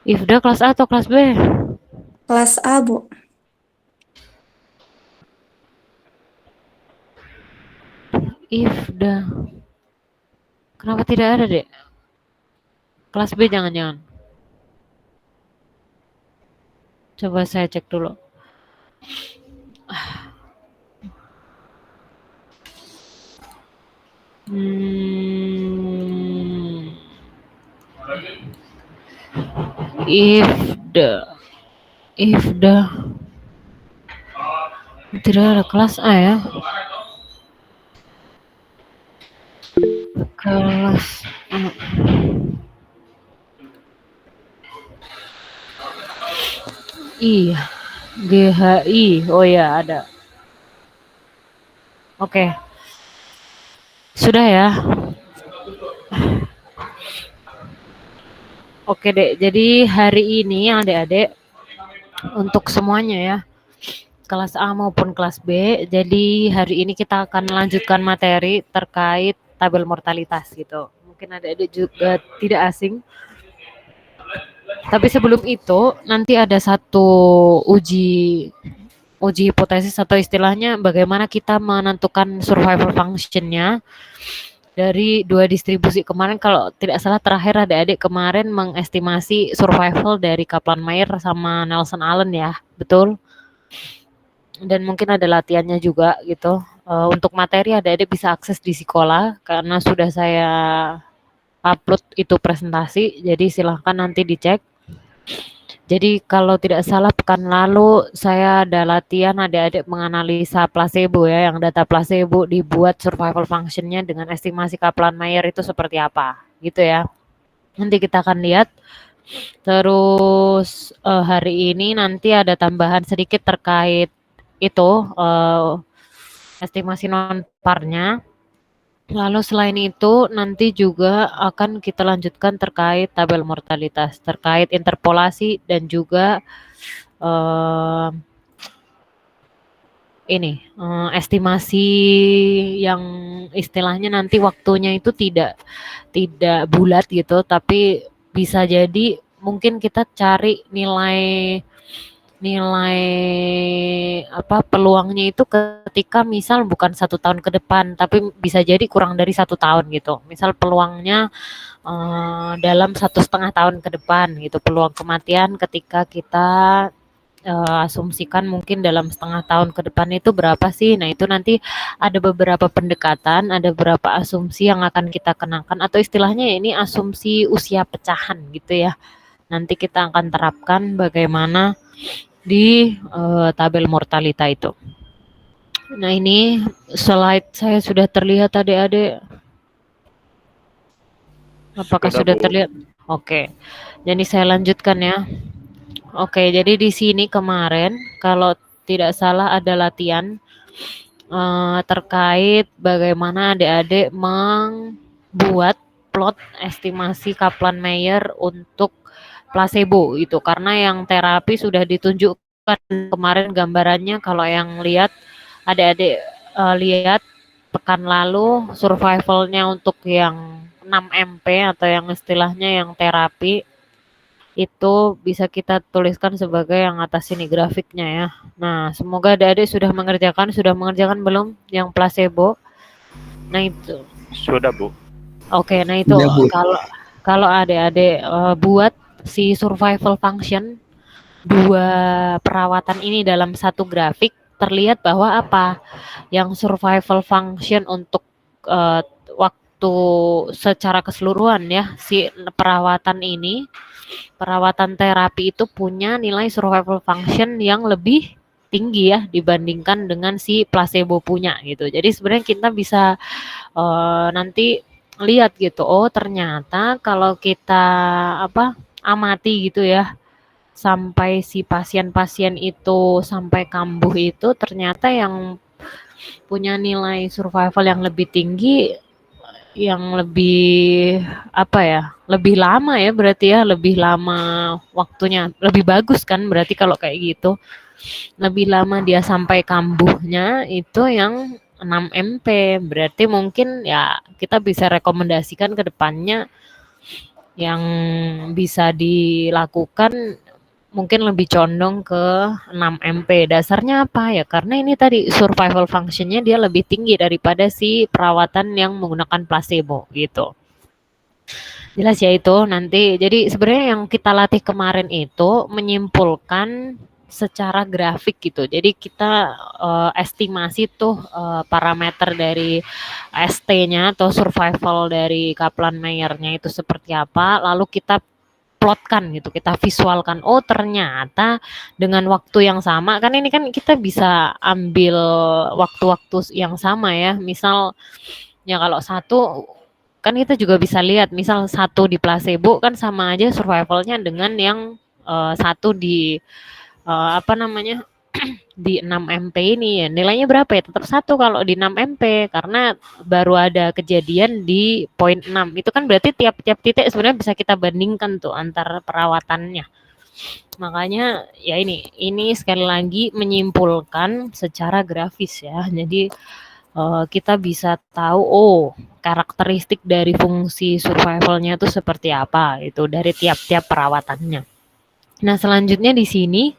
Ifda kelas A atau kelas B? Kelas A, Bu. Ifda. Kenapa tidak ada, Dek? Kelas B jangan-jangan. Coba saya cek dulu. Hmm, Ifda. Ifda. Tidak ada kelas A ya. Kelas A. Iya. GHI. Oh ya, ada. Oke. Sudah ya. Oke, Dek. Jadi hari ini Adik-adik untuk semuanya ya, kelas A maupun kelas B. Jadi hari ini kita akan melanjutkan materi terkait tabel mortalitas gitu. Mungkin Adik-adik juga tidak asing. Tapi sebelum itu nanti ada satu uji hipotesis atau istilahnya bagaimana kita menentukan survival function-nya dari dua distribusi kemarin. Kalau tidak salah terakhir adik-adik kemarin mengestimasi survival dari Kaplan-Meier sama Nelson Allen ya, betul? Dan mungkin ada latihannya juga gitu. Untuk materi adik-adik bisa akses di sekolah karena sudah saya upload itu presentasi, jadi silahkan nanti dicek. Jadi kalau tidak salah pekan lalu saya ada latihan adik-adik menganalisa placebo ya, yang data placebo dibuat survival function-nya dengan estimasi Kaplan-Meier itu seperti apa, gitu ya. Nanti kita akan lihat. Terus hari ini nanti ada tambahan sedikit terkait itu estimasi non-parnya. Lalu selain itu nanti juga akan kita lanjutkan terkait tabel mortalitas, terkait interpolasi dan juga estimasi yang istilahnya nanti waktunya itu tidak bulat gitu, tapi bisa jadi mungkin kita cari nilai peluangnya itu ketika misal bukan 1 tahun ke depan, tapi bisa jadi kurang dari 1 tahun gitu. Misal peluangnya dalam 1,5 tahun ke depan gitu, peluang kematian ketika kita asumsikan mungkin dalam 1/2 tahun ke depan itu berapa sih. Nah itu nanti ada beberapa pendekatan, ada beberapa asumsi yang akan kita kenakan atau istilahnya ini asumsi usia pecahan gitu ya. Nanti kita akan terapkan bagaimana di tabel mortalita itu. Nah ini slide saya sudah terlihat adik-adik. Apakah sudah terlihat? Oke. Jadi saya lanjutkan ya. Oke, jadi di sini kemarin kalau tidak salah ada latihan terkait bagaimana adik-adik membuat plot estimasi Kaplan-Meier untuk placebo itu, karena yang terapi sudah ditunjukkan kemarin gambarannya. Kalau yang lihat adik-adik lihat pekan lalu survivalnya untuk yang 6 MP atau yang istilahnya yang terapi itu bisa kita tuliskan sebagai yang atas ini grafiknya ya. Nah, semoga adik-adik sudah mengerjakan belum yang placebo? Nah itu. Sudah, Bu. Oke, nah itu Ya, Bu. kalau adik-adik buat si survival function dua perawatan ini dalam satu grafik, terlihat bahwa apa? Yang survival function untuk waktu secara keseluruhan ya, si perawatan ini, perawatan terapi itu punya nilai survival function yang lebih tinggi ya dibandingkan dengan si placebo punya gitu. Jadi sebenarnya kita bisa nanti lihat gitu, oh ternyata kalau kita amati gitu ya, sampai si pasien-pasien itu sampai kambuh itu ternyata yang punya nilai survival yang lebih tinggi, yang lebih lebih lama ya, berarti ya lebih lama waktunya, lebih bagus kan berarti kalau kayak gitu. Lebih lama dia sampai kambuhnya itu yang 6 MP. Berarti mungkin ya kita bisa rekomendasikan ke depannya yang bisa dilakukan mungkin lebih condong ke 6 MP. Dasarnya apa ya? Karena ini tadi survival functionnya dia lebih tinggi daripada si perawatan yang menggunakan placebo gitu. Jelas ya itu nanti. Jadi sebenarnya yang kita latih kemarin itu menyimpulkan secara grafik gitu. Jadi kita estimasi tuh parameter dari ST-nya atau survival dari Kaplan-Meiernya itu seperti apa, lalu kita plotkan gitu, kita visualkan. Oh, ternyata dengan waktu yang sama, kan ini kan kita bisa ambil waktu-waktu yang sama ya. Misal ya kalau satu kan kita juga bisa lihat, misal satu di placebo kan sama aja survivalnya dengan yang satu di apa namanya di 6 MP ini ya nilainya berapa ya, tetap satu kalau di 6 MP karena baru ada kejadian di poin 6 itu kan berarti tiap-tiap titik sebenarnya bisa kita bandingkan tuh antar perawatannya. Makanya ya ini sekali lagi menyimpulkan secara grafis ya. Jadi kita bisa tahu oh karakteristik dari fungsi survivalnya itu seperti apa itu dari tiap-tiap perawatannya. Nah, selanjutnya di sini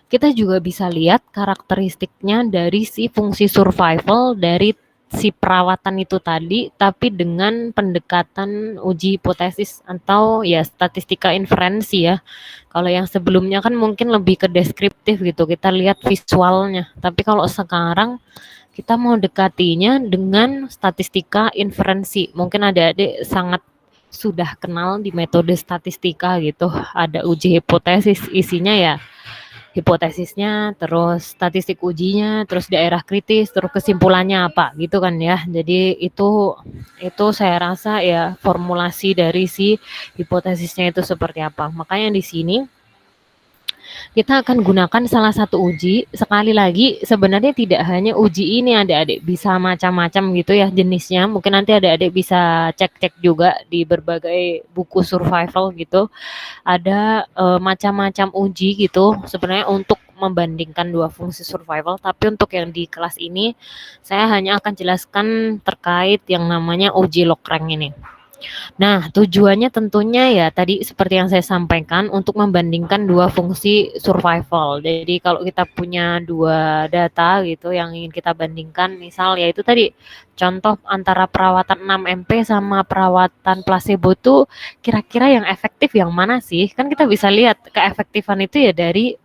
kita juga bisa lihat karakteristiknya dari si fungsi survival dari si perawatan itu tadi, tapi dengan pendekatan uji hipotesis atau ya statistika inferensi ya. Kalau yang sebelumnya kan mungkin lebih ke deskriptif gitu, kita lihat visualnya. Tapi kalau sekarang kita mau dekatinya dengan statistika inferensi. Mungkin adik-adik sangat sudah kenal di metode statistika gitu. Ada uji hipotesis, isinya ya hipotesisnya, terus statistik ujinya, terus daerah kritis, terus kesimpulannya apa gitu kan ya. Jadi itu saya rasa ya formulasi dari si hipotesisnya itu seperti apa. Makanya di sini kita akan gunakan salah satu uji. Sekali lagi sebenarnya tidak hanya uji ini adik-adik, bisa macam-macam gitu ya jenisnya. Mungkin nanti adik-adik bisa cek-cek juga di berbagai buku survival gitu. Ada macam-macam uji gitu sebenarnya untuk membandingkan dua fungsi survival, tapi untuk yang di kelas ini saya hanya akan jelaskan terkait yang namanya uji Lockrang ini. Nah, tujuannya tentunya ya tadi seperti yang saya sampaikan untuk membandingkan dua fungsi survival. Jadi kalau kita punya dua data gitu yang ingin kita bandingkan, misal ya itu tadi contoh antara perawatan 6 MP sama perawatan placebo tuh kira-kira yang efektif yang mana sih? Kan kita bisa lihat keefektifan itu ya dari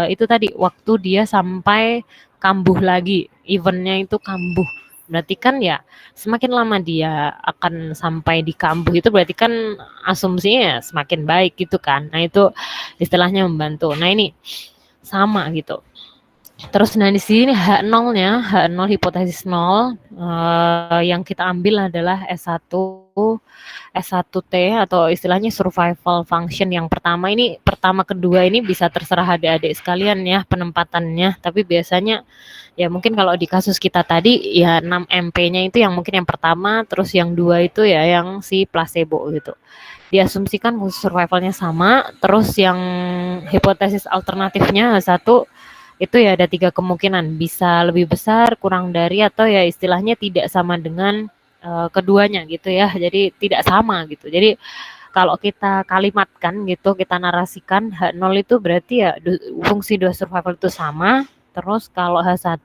itu tadi waktu dia sampai kambuh lagi, eventnya itu kambuh. Berarti kan ya semakin lama dia akan sampai di kambuh itu berarti kan asumsinya semakin baik gitu kan. Nah itu istilahnya membantu. Nah ini sama gitu. Terus nah di sini H0-nya, H0 hipotesis 0 yang kita ambil adalah S1T atau istilahnya survival function yang pertama ini, pertama kedua ini bisa terserah adik-adik sekalian ya penempatannya, tapi biasanya ya mungkin kalau di kasus kita tadi ya 6 MP-nya itu yang mungkin yang pertama, terus yang dua itu ya yang si placebo gitu. Diasumsikan fungsi survivalnya sama, terus yang hipotesis alternatifnya satu itu ya ada 3 kemungkinan, bisa lebih besar, kurang dari, atau ya istilahnya tidak sama dengan keduanya gitu ya. Jadi tidak sama gitu. Jadi kalau kita kalimatkan gitu, kita narasikan H0 itu berarti ya fungsi dua survival itu sama. Terus kalau H1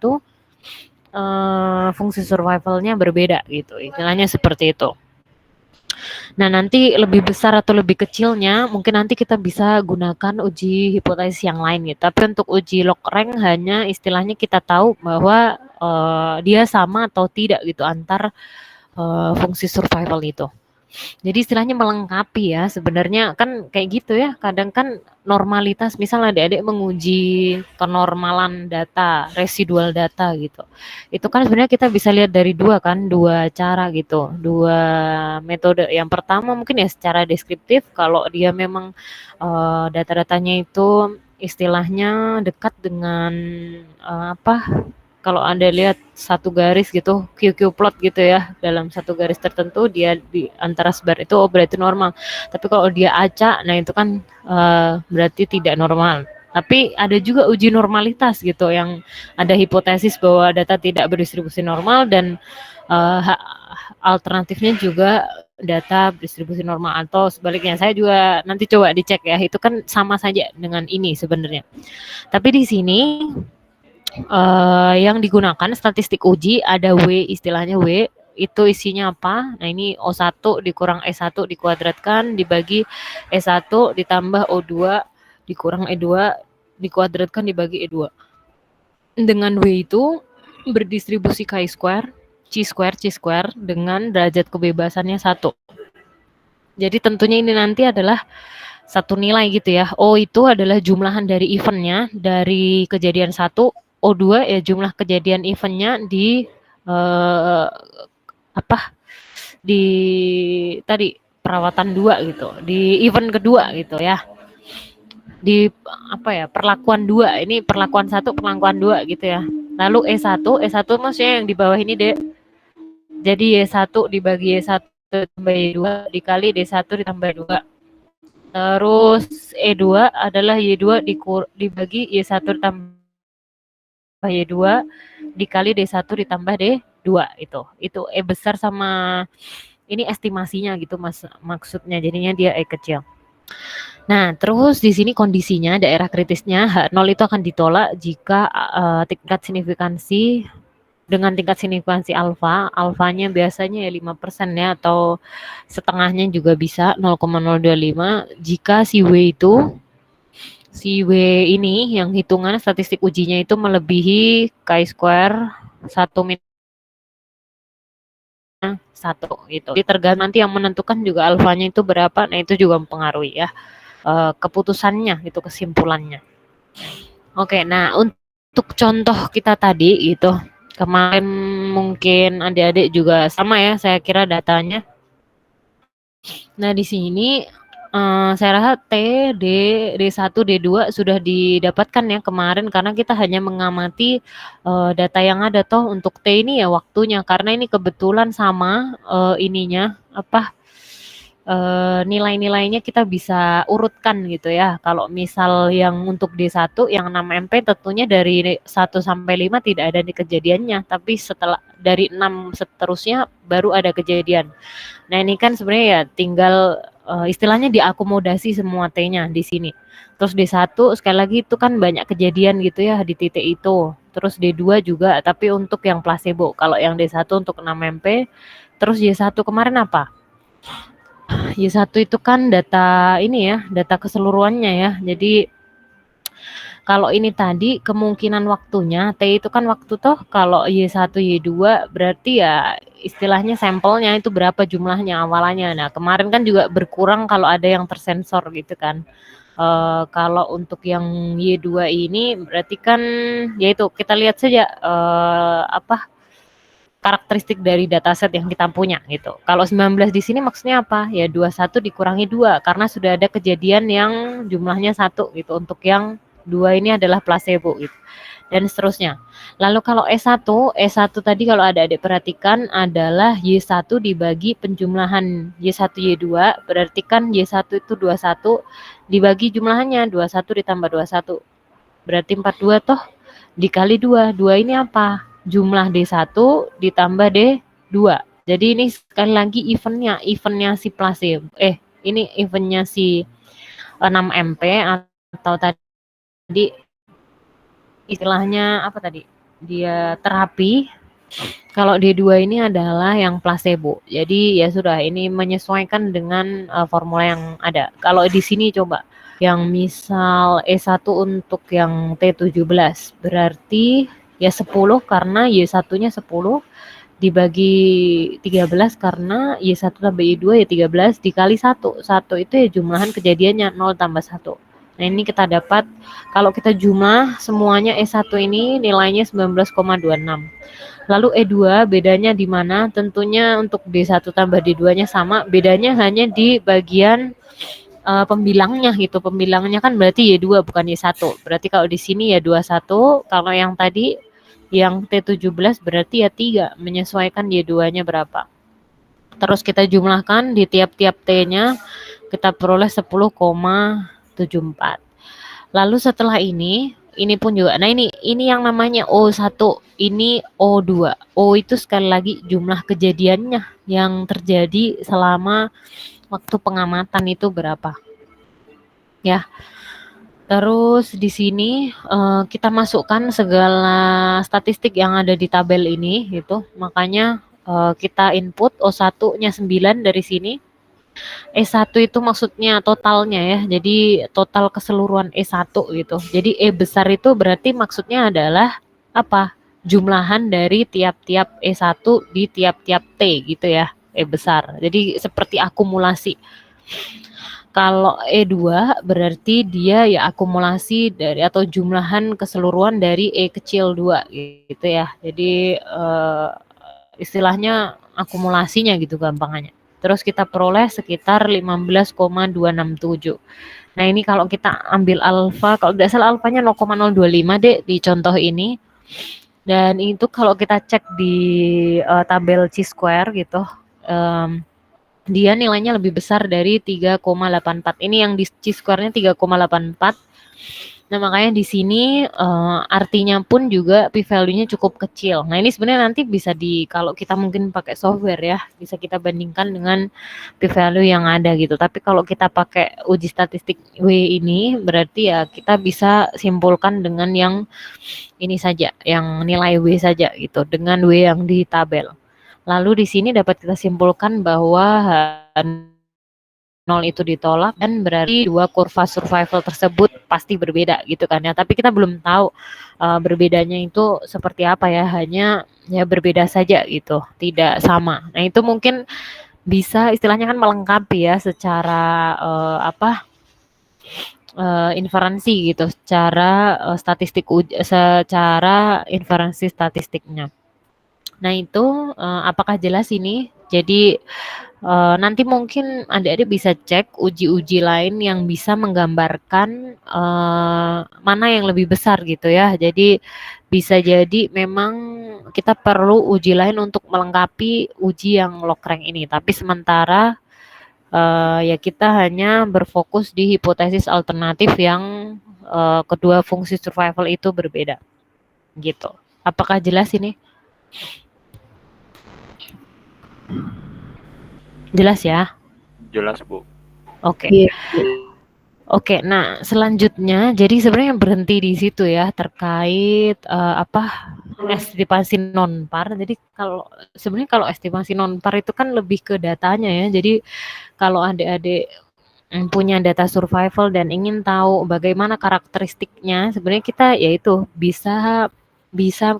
fungsi survivalnya berbeda gitu. Istilahnya seperti itu. Nah, nanti lebih besar atau lebih kecilnya mungkin nanti kita bisa gunakan uji hipotesis yang lain gitu. Tapi untuk uji Lockrang hanya istilahnya kita tahu bahwa dia sama atau tidak gitu antar fungsi survival itu. Jadi istilahnya melengkapi ya, sebenarnya kan kayak gitu ya, kadang kan normalitas, misalnya adik-adik menguji kenormalan data, residual data gitu. Itu kan sebenarnya kita bisa lihat dari dua cara gitu, dua metode. Yang pertama mungkin ya secara deskriptif, kalau dia memang data-datanya itu istilahnya dekat dengan kalau Anda lihat satu garis gitu, QQ plot gitu ya, dalam satu garis tertentu dia di antara sebar itu oh berarti normal. Tapi kalau dia acak, nah itu kan berarti tidak normal. Tapi ada juga uji normalitas gitu yang ada hipotesis bahwa data tidak berdistribusi normal dan Alternatifnya juga data distribusi normal atau sebaliknya. Saya juga nanti coba dicek ya. Itu kan sama saja dengan ini sebenarnya. Tapi di sini yang digunakan statistik uji ada W, istilahnya W itu isinya apa? Nah, ini O1 dikurang E1 dikuadratkan dibagi E1 ditambah O2 dikurang E2 dikuadratkan dibagi E2. Dengan W itu berdistribusi chi-square, C-square dengan derajat kebebasannya 1. Jadi tentunya ini nanti adalah satu nilai gitu ya. O itu adalah jumlahan dari eventnya dari kejadian 1, O2 ya jumlah kejadian eventnya di apa di tadi perawatan 2 gitu, di event kedua gitu ya. Di apa ya, perlakuan 2, ini perlakuan 1, perlakuan 2 gitu ya. Lalu E1 maksudnya yang di bawah ini, Dek. Jadi Y1 dibagi Y1 tambah Y2 dikali D1 ditambah 2. Terus E2 adalah Y2 dibagi Y1 ditambah Y2 dikali D1 ditambah D2 itu. Itu E besar sama ini estimasinya gitu Mas maksudnya. Jadinya dia E kecil. Nah, terus di sini kondisinya daerah kritisnya H0 itu akan ditolak jika tingkat signifikansi dengan tingkat signifikansi alfa, alfanya biasanya ya 5% ya atau setengahnya juga bisa 0,025 jika si W ini yang hitungan statistik ujinya itu melebihi chi-square 1 min 1 gitu. Jadi tergantung nanti yang menentukan juga alfanya itu berapa, nah itu juga mempengaruhi ya keputusannya gitu, kesimpulannya. Oke, nah untuk contoh kita tadi gitu, kemarin mungkin adik-adik juga sama ya, saya kira datanya. Nah, di sini saya rasa D1, D2 sudah didapatkan ya kemarin karena kita hanya mengamati data yang ada toh untuk T ini ya waktunya karena ini kebetulan sama ininya apa nilai-nilainya kita bisa urutkan gitu ya. Kalau misal yang untuk D1 yang 6 MP tentunya dari 1 sampai 5 tidak ada di kejadiannya, tapi setelah dari 6 seterusnya baru ada kejadian. Nah, ini kan sebenarnya ya tinggal istilahnya diakomodasi semua T-nya di sini. Terus D1 sekali lagi itu kan banyak kejadian gitu ya di titik itu. Terus D2 juga tapi untuk yang placebo. Kalau yang D1 untuk 6 MP, terus Y1 kemarin apa? Y1 itu kan data ini ya, data keseluruhannya ya. Jadi kalau ini tadi kemungkinan waktunya, T itu kan waktu toh, kalau Y1, Y2 berarti ya istilahnya sampelnya itu berapa jumlahnya awalannya. Nah, kemarin kan juga berkurang kalau ada yang tersensor gitu kan. Kalau untuk yang Y2 ini berarti kan yaitu kita lihat saja apa karakteristik dari dataset yang kita punya gitu. Kalau 19 di sini maksudnya apa? Ya 21 dikurangi 2 karena sudah ada kejadian yang jumlahnya 1 gitu. Untuk yang 2 ini adalah placebo gitu. Dan seterusnya. Lalu kalau E1 tadi kalau ada adik perhatikan adalah Y1 dibagi penjumlahan Y1 Y2 berarti kan Y1 itu 21 dibagi jumlahannya 21 ditambah 21 berarti 42 toh dikali 2. 2 ini apa? Jumlah D1 ditambah D2. Jadi ini sekali lagi eventnya si placebo. Ini eventnya si 6 MP atau tadi istilahnya apa tadi? Dia terapi. Kalau D2 ini adalah yang placebo. Jadi ya sudah ini menyesuaikan dengan formula yang ada. Kalau di sini coba yang misal E1 untuk yang T17 berarti ya 10 karena Y1-nya 10 dibagi 13 karena Y1 tambah Y2 ya 13 dikali 1. 1 itu ya jumlahan kejadiannya 0 tambah 1. Nah, ini kita dapat kalau kita jumlah semuanya E1 ini nilainya 19,26. Lalu E2 bedanya di mana? Tentunya untuk D1 tambah D2-nya sama, bedanya hanya di bagian pembilangnya gitu. Pembilangnya kan berarti Y2 bukan Y1. Berarti kalau di sini ya 21, kalau yang tadi yang T17 berarti ya 3, menyesuaikan Y2-nya berapa. Terus kita jumlahkan di tiap-tiap T-nya, kita peroleh 10,74. Lalu setelah ini ini pun juga. Nah, ini yang namanya O1, ini O2. O itu sekali lagi jumlah kejadiannya yang terjadi selama waktu pengamatan itu berapa. Ya. Terus di sini kita masukkan segala statistik yang ada di tabel ini gitu. Makanya kita input O1-nya 9 dari sini. E1 itu maksudnya totalnya ya. Jadi total keseluruhan E1 gitu. Jadi E besar itu berarti maksudnya adalah apa? Jumlahan dari tiap-tiap E1 di tiap-tiap T gitu ya. E besar. Jadi seperti akumulasi. Kalau E2 berarti dia ya akumulasi dari atau jumlahan keseluruhan dari E kecil 2 gitu ya. Jadi istilahnya akumulasinya gitu gampangannya. Terus kita peroleh sekitar 15,267. Nah, ini kalau kita ambil alfa, kalau tidak salah alfanya 0,025 deh di contoh ini. Dan itu kalau kita cek di tabel chi-square gitu, dia nilainya lebih besar dari 3,84. Ini yang di chi-square-nya 3,84. Nah, makanya di sini artinya pun juga p-value-nya cukup kecil. Nah, ini sebenarnya nanti bisa kalau kita mungkin pakai software ya, bisa kita bandingkan dengan p-value yang ada gitu. Tapi kalau kita pakai uji statistik W ini, berarti ya kita bisa simpulkan dengan yang ini saja, yang nilai W saja gitu, dengan W yang di tabel. Lalu di sini dapat kita simpulkan bahwa 0 itu ditolak dan berarti dua kurva survival tersebut pasti berbeda gitu kan ya. Tapi kita belum tahu berbedanya itu seperti apa ya, hanya ya berbeda saja gitu, tidak sama. Nah, itu mungkin bisa istilahnya kan melengkapi ya secara inferensi gitu, secara secara inferensi statistiknya. Nah, itu apakah jelas ini? Jadi nanti mungkin adik-adik bisa cek uji-uji lain yang bisa menggambarkan mana yang lebih besar gitu ya. Jadi bisa jadi memang kita perlu uji lain untuk melengkapi uji yang log rank ini. Tapi sementara ya kita hanya berfokus di hipotesis alternatif yang kedua fungsi survival itu berbeda. Gitu. Apakah jelas ini? Jelas ya? Jelas, Bu. Oke. Iya. Oke, nah selanjutnya jadi sebenarnya berhenti di situ ya terkait estimasi non-par. Jadi sebenarnya kalau estimasi non-par itu kan lebih ke datanya ya. Jadi kalau adik-adik punya data survival dan ingin tahu bagaimana karakteristiknya, sebenarnya kita yaitu bisa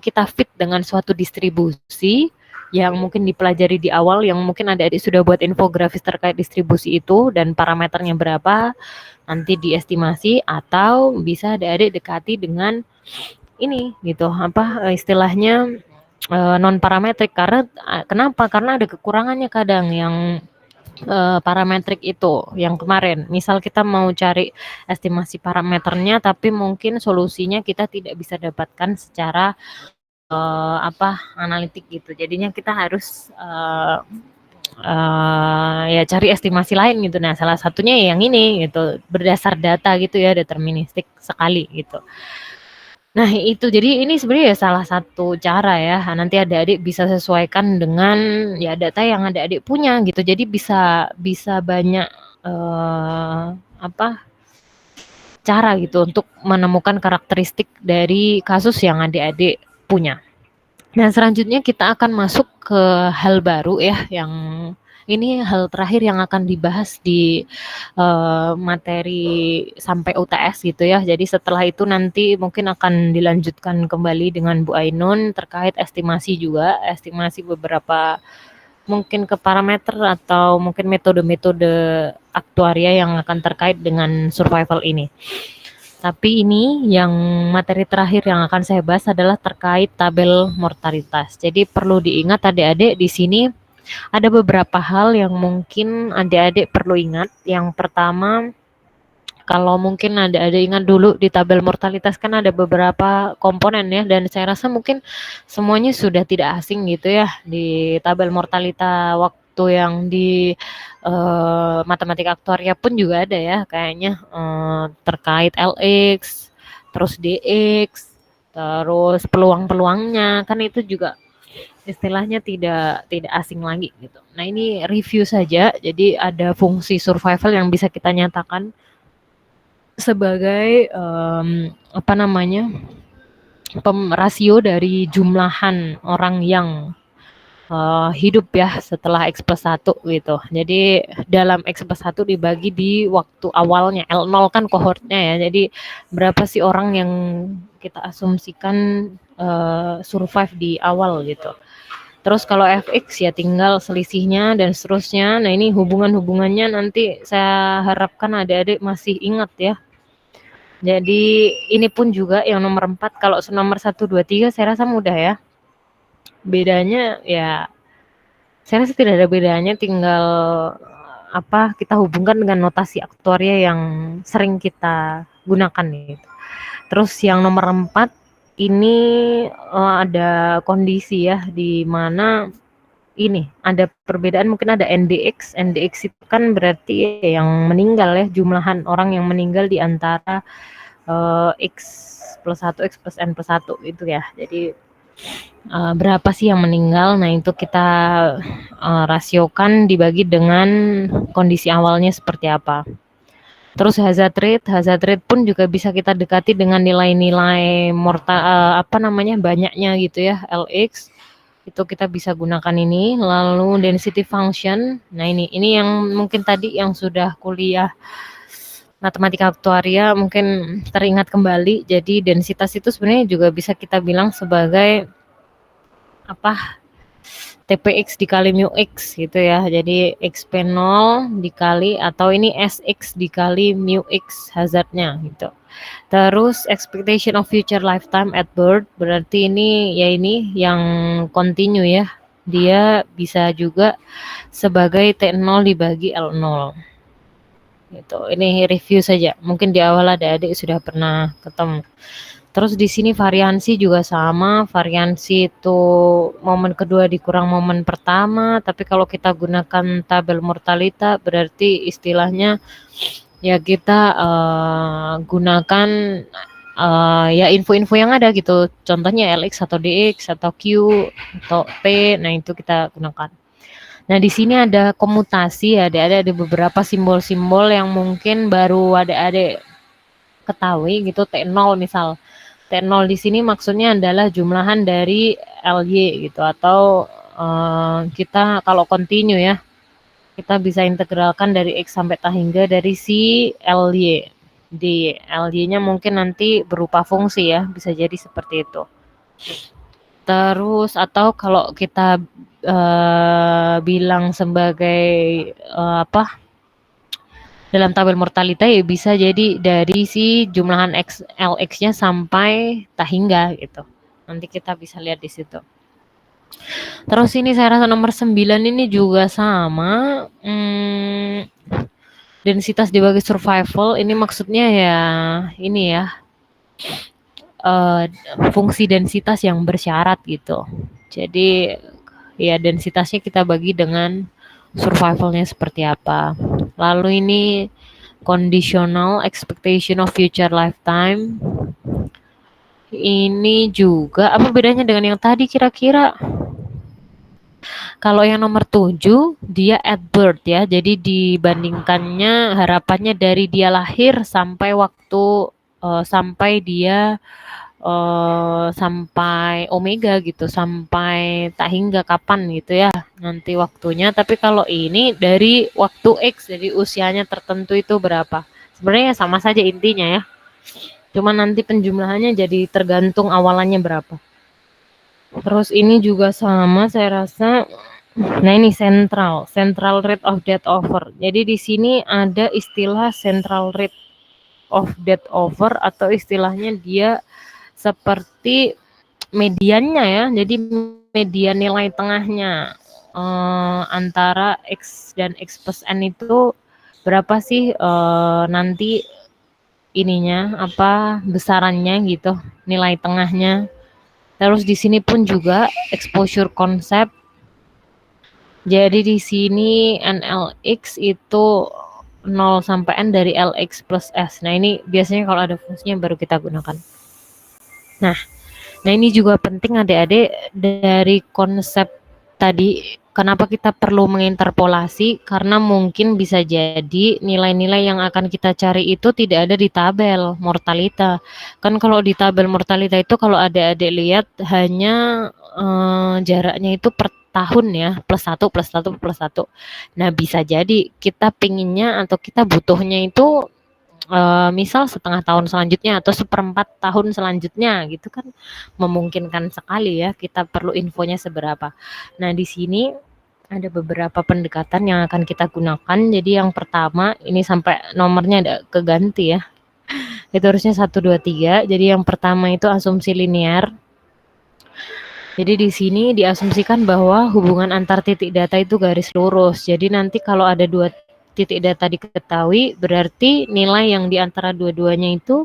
kita fit dengan suatu distribusi yang mungkin dipelajari di awal, yang mungkin adik-adik sudah buat infografis terkait distribusi itu dan parameternya berapa, nanti diestimasi, atau bisa adik-adik dekati dengan ini gitu, istilahnya non parametrik. Karena kenapa? Karena ada kekurangannya kadang yang parametrik itu yang kemarin. Misal kita mau cari estimasi parameternya tapi mungkin solusinya kita tidak bisa dapatkan secara analitik gitu. Jadinya kita harus ya cari estimasi lain gitu. Nah, salah satunya yang ini gitu, berdasar data gitu ya, deterministik sekali gitu. Nah, itu jadi ini sebenarnya ya salah satu cara ya. Nanti adik-adik bisa sesuaikan dengan ya data yang adik-adik punya gitu. Jadi bisa banyak cara gitu untuk menemukan karakteristik dari kasus yang adik-adik punya. Nah, selanjutnya kita akan masuk ke hal baru ya, yang ini hal terakhir yang akan dibahas di materi sampai UTS gitu ya. Jadi setelah itu nanti mungkin akan dilanjutkan kembali dengan Bu Ainun terkait estimasi juga, estimasi beberapa mungkin ke parameter atau mungkin metode-metode aktuaria yang akan terkait dengan survival ini. Tapi ini yang materi terakhir yang akan saya bahas adalah terkait tabel mortalitas. Jadi perlu diingat adik-adik di sini ada beberapa hal yang mungkin adik-adik perlu ingat. Yang pertama, kalau mungkin adik-adik ingat dulu di tabel mortalitas kan ada beberapa komponen ya, dan saya rasa mungkin semuanya sudah tidak asing gitu ya di tabel mortalitas waktu yang di matematika aktuaria pun juga ada ya kayaknya terkait LX, terus DX, terus peluang-peluangnya, kan itu juga istilahnya tidak asing lagi gitu. Nah, ini review saja, jadi ada fungsi survival yang bisa kita nyatakan sebagai apa namanya, rasio dari jumlahan orang yang hidup ya setelah X plus 1 gitu. Jadi dalam X plus 1 dibagi di waktu awalnya, L0 kan kohortnya ya, jadi berapa sih orang yang kita asumsikan survive di awal gitu. Terus kalau fx ya tinggal selisihnya dan seterusnya. Nah, ini hubungan-hubungannya nanti saya harapkan adik-adik masih ingat ya. Jadi ini pun juga yang nomor 4, kalau nomor 1, 2, 3 saya rasa mudah ya. Bedanya ya saya rasa tidak ada bedanya, tinggal kita hubungkan dengan notasi aktuaria yang sering kita gunakan gitu. Terus yang nomor 4 ini ada kondisi ya, di mana ini ada perbedaan, mungkin ada NDX. NDX itu kan berarti yang meninggal ya, jumlahan orang yang meninggal di antara X plus 1, X plus N plus 1 itu ya. Jadi berapa sih yang meninggal? Nah, itu kita rasiokan dibagi dengan kondisi awalnya seperti apa. Terus hazard rate pun juga bisa kita dekati dengan nilai-nilai banyaknya gitu ya, LX. Itu kita bisa gunakan ini. Lalu density function. Nah, ini yang mungkin tadi yang sudah kuliah matematika aktuaria mungkin teringat kembali. Jadi densitas itu sebenarnya juga bisa kita bilang sebagai TPX dikali mu X gitu ya. Jadi XP0 dikali, atau ini SX dikali mu X hazardnya gitu. Terus expectation of future lifetime at birth, berarti ini yang continue ya. Dia bisa juga sebagai T0 dibagi L0. Gitu. Ini review saja. Mungkin di awal adik-adik sudah pernah ketemu. Terus di sini variansi juga sama, variansi itu momen kedua dikurang momen pertama, tapi kalau kita gunakan tabel mortalita berarti istilahnya ya kita gunakan ya info-info yang ada gitu, contohnya LX atau DX atau Q atau P, nah itu kita gunakan. Nah, di sini ada komutasi ya, ada beberapa simbol-simbol yang mungkin baru adik-adik ketahui gitu. T0 misal. T0 di sini maksudnya adalah jumlahan dari LY gitu, atau kita kalau continue ya, kita bisa integralkan dari X sampai ta hingga dari si LY. Di LY-nya mungkin nanti berupa fungsi ya, bisa jadi seperti itu. Terus atau kalau kita bilang sebagai dalam tabel mortalita ya bisa jadi dari si jumlahan LX-nya sampai ta hingga gitu. Nanti kita bisa lihat di situ. Terus ini saya rasa nomor 9 ini juga sama. Densitas dibagi survival, ini maksudnya ya ini ya. Fungsi densitas yang bersyarat gitu. Jadi ya densitasnya kita bagi dengan survivalnya seperti apa. Lalu ini conditional expectation of future lifetime. Ini juga apa bedanya dengan yang tadi kira-kira? Kalau yang nomor 7 dia at birth ya. Jadi dibandingkannya harapannya dari dia lahir sampai waktu sampai dia sampai omega gitu, sampai tak hingga kapan gitu ya nanti waktunya. Tapi kalau ini dari waktu X, jadi usianya tertentu itu berapa. Sebenarnya sama saja intinya ya, cuma nanti penjumlahannya jadi tergantung awalannya berapa. Terus ini juga sama saya rasa. Nah, ini central rate of death over. Jadi di sini ada istilah central rate of death over, atau istilahnya dia seperti mediannya ya. Jadi median nilai tengahnya antara X dan X plus N itu berapa sih nanti ininya besarannya gitu, nilai tengahnya. Terus di sini pun juga exposure concept. Jadi di sini NLX itu 0 sampai N dari Lx plus S. Nah, ini biasanya kalau ada fungsinya baru kita gunakan. Nah, ini juga penting adik-adik dari konsep tadi, kenapa kita perlu menginterpolasi, karena mungkin bisa jadi nilai-nilai yang akan kita cari itu tidak ada di tabel mortalita. Kan kalau di tabel mortalita itu kalau adik-adik lihat hanya jaraknya itu per tahun ya, +1, +1, +1. Nah, bisa jadi kita pinginnya atau kita butuhnya itu misal setengah tahun selanjutnya atau seperempat tahun selanjutnya gitu kan, memungkinkan sekali ya kita perlu infonya seberapa. Nah, di sini ada beberapa pendekatan yang akan kita gunakan. Jadi yang pertama, ini sampai nomornya ada keganti ya. Itu harusnya 1, 2, 3. Jadi yang pertama itu asumsi linear. Jadi di sini diasumsikan bahwa hubungan antar titik data itu garis lurus. Jadi nanti kalau ada 2 titik data diketahui, berarti nilai yang di antara dua-duanya itu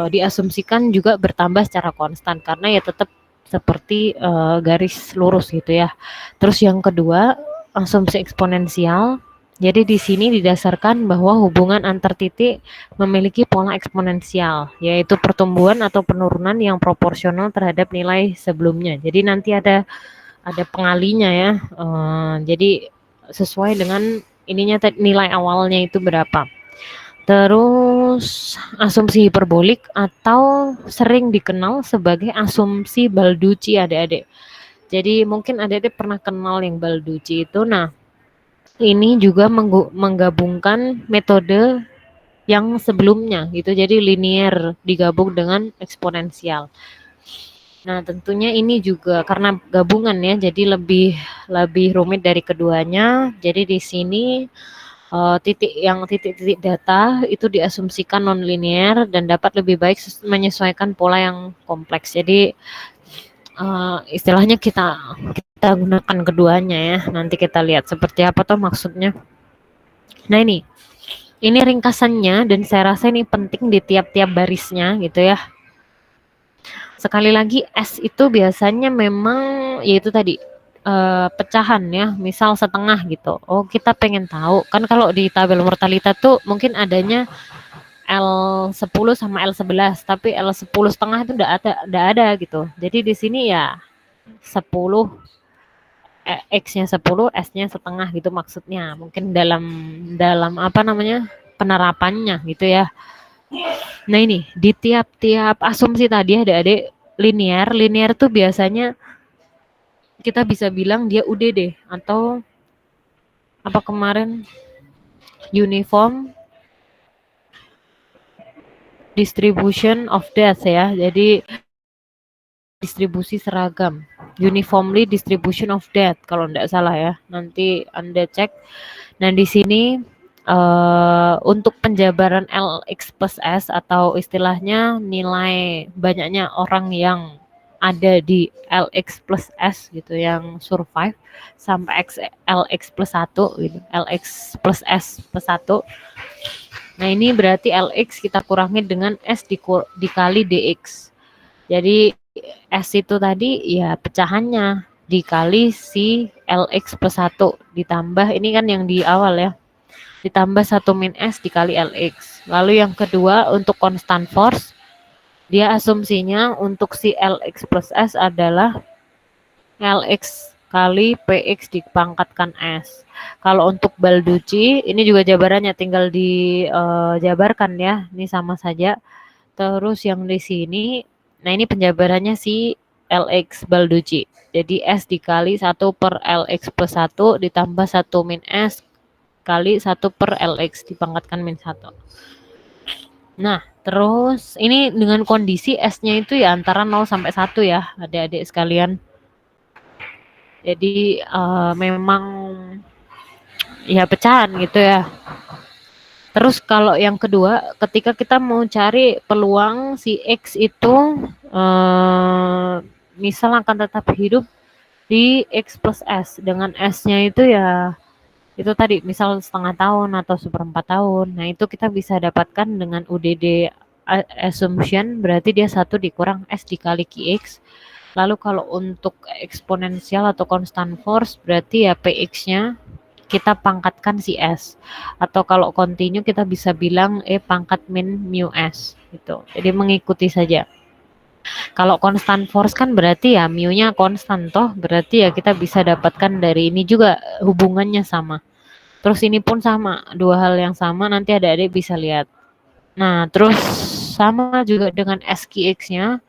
diasumsikan juga bertambah secara konstan karena ya tetap seperti garis lurus gitu ya. Terus yang kedua, asumsi eksponensial. Jadi di sini didasarkan bahwa hubungan antar titik memiliki pola eksponensial, yaitu pertumbuhan atau penurunan yang proporsional terhadap nilai sebelumnya. Jadi nanti ada pengalinya ya. Jadi sesuai dengan ininya nilai awalnya itu berapa. Terus asumsi hiperbolik atau sering dikenal sebagai asumsi Balducci adik-adik. Jadi mungkin adik-adik pernah kenal yang Balducci itu. Nah, ini juga menggabungkan metode yang sebelumnya gitu. Jadi linear digabung dengan eksponensial. Nah, tentunya ini juga karena gabungan ya, jadi lebih rumit dari keduanya. Jadi di sini titik-titik data itu diasumsikan non-linear dan dapat lebih baik menyesuaikan pola yang kompleks. Jadi istilahnya kita gunakan keduanya ya. Nanti kita lihat seperti apa tuh maksudnya. Nah, ini ringkasannya dan saya rasa ini penting di tiap-tiap barisnya gitu ya. Sekali lagi S itu biasanya memang yaitu tadi pecahan ya, misal setengah gitu. Oh, kita pengen tahu kan kalau di tabel mortalita tuh mungkin adanya L10 sama L11, tapi L10 setengah itu udah ada gitu. Jadi di sini ya 10 X-nya 10, S-nya setengah gitu maksudnya. Mungkin dalam apa namanya? Penerapannya gitu ya. Nah, ini di tiap-tiap asumsi tadi adik-adik linear tuh biasanya kita bisa bilang dia UDD atau apa kemarin uniform distribution of death ya. Jadi distribusi seragam, uniformly distribution of death kalau tidak salah ya. Nanti Anda cek. Nah, di sini untuk penjabaran Lx plus S atau istilahnya nilai banyaknya orang yang ada di Lx plus S gitu yang survive sampai Lx plus 1 gitu, Lx plus S plus 1. Nah, ini berarti Lx kita kurangi dengan S dikali Dx. Jadi S itu tadi ya pecahannya dikali si Lx plus 1 ditambah ini kan yang di awal ya, ditambah 1 min S dikali Lx. Lalu yang kedua untuk constant force, dia asumsinya untuk si Lx plus S adalah Lx kali Px dipangkatkan S. Kalau untuk Balducci, ini juga jabarannya tinggal dijabarkan ya, ini sama saja. Terus yang di sini, nah ini penjabarannya si Lx Balducci. Jadi S dikali 1 per Lx plus 1 ditambah 1 min S kali 1 per Lx dipangkatkan min 1. Nah, terus ini dengan kondisi S-nya itu ya antara 0 sampai 1 ya, adik-adik sekalian. Jadi memang ya pecahan gitu ya. Terus kalau yang kedua, ketika kita mau cari peluang si X itu misal akan tetap hidup di X plus S dengan S-nya itu ya itu tadi misal setengah tahun atau seperempat tahun. Nah, itu kita bisa dapatkan dengan UDD assumption, berarti dia 1 dikurang S dikali QX. Lalu kalau untuk eksponensial atau constant force berarti ya PX-nya kita pangkatkan si S. Atau kalau continue kita bisa bilang pangkat min mu S gitu. Jadi mengikuti saja. Kalau constant force kan berarti ya mu-nya konstan toh, berarti ya kita bisa dapatkan dari ini juga hubungannya sama. Terus ini pun sama, dua hal yang sama nanti adik-adik bisa lihat. Nah, terus sama juga dengan SQX-nya.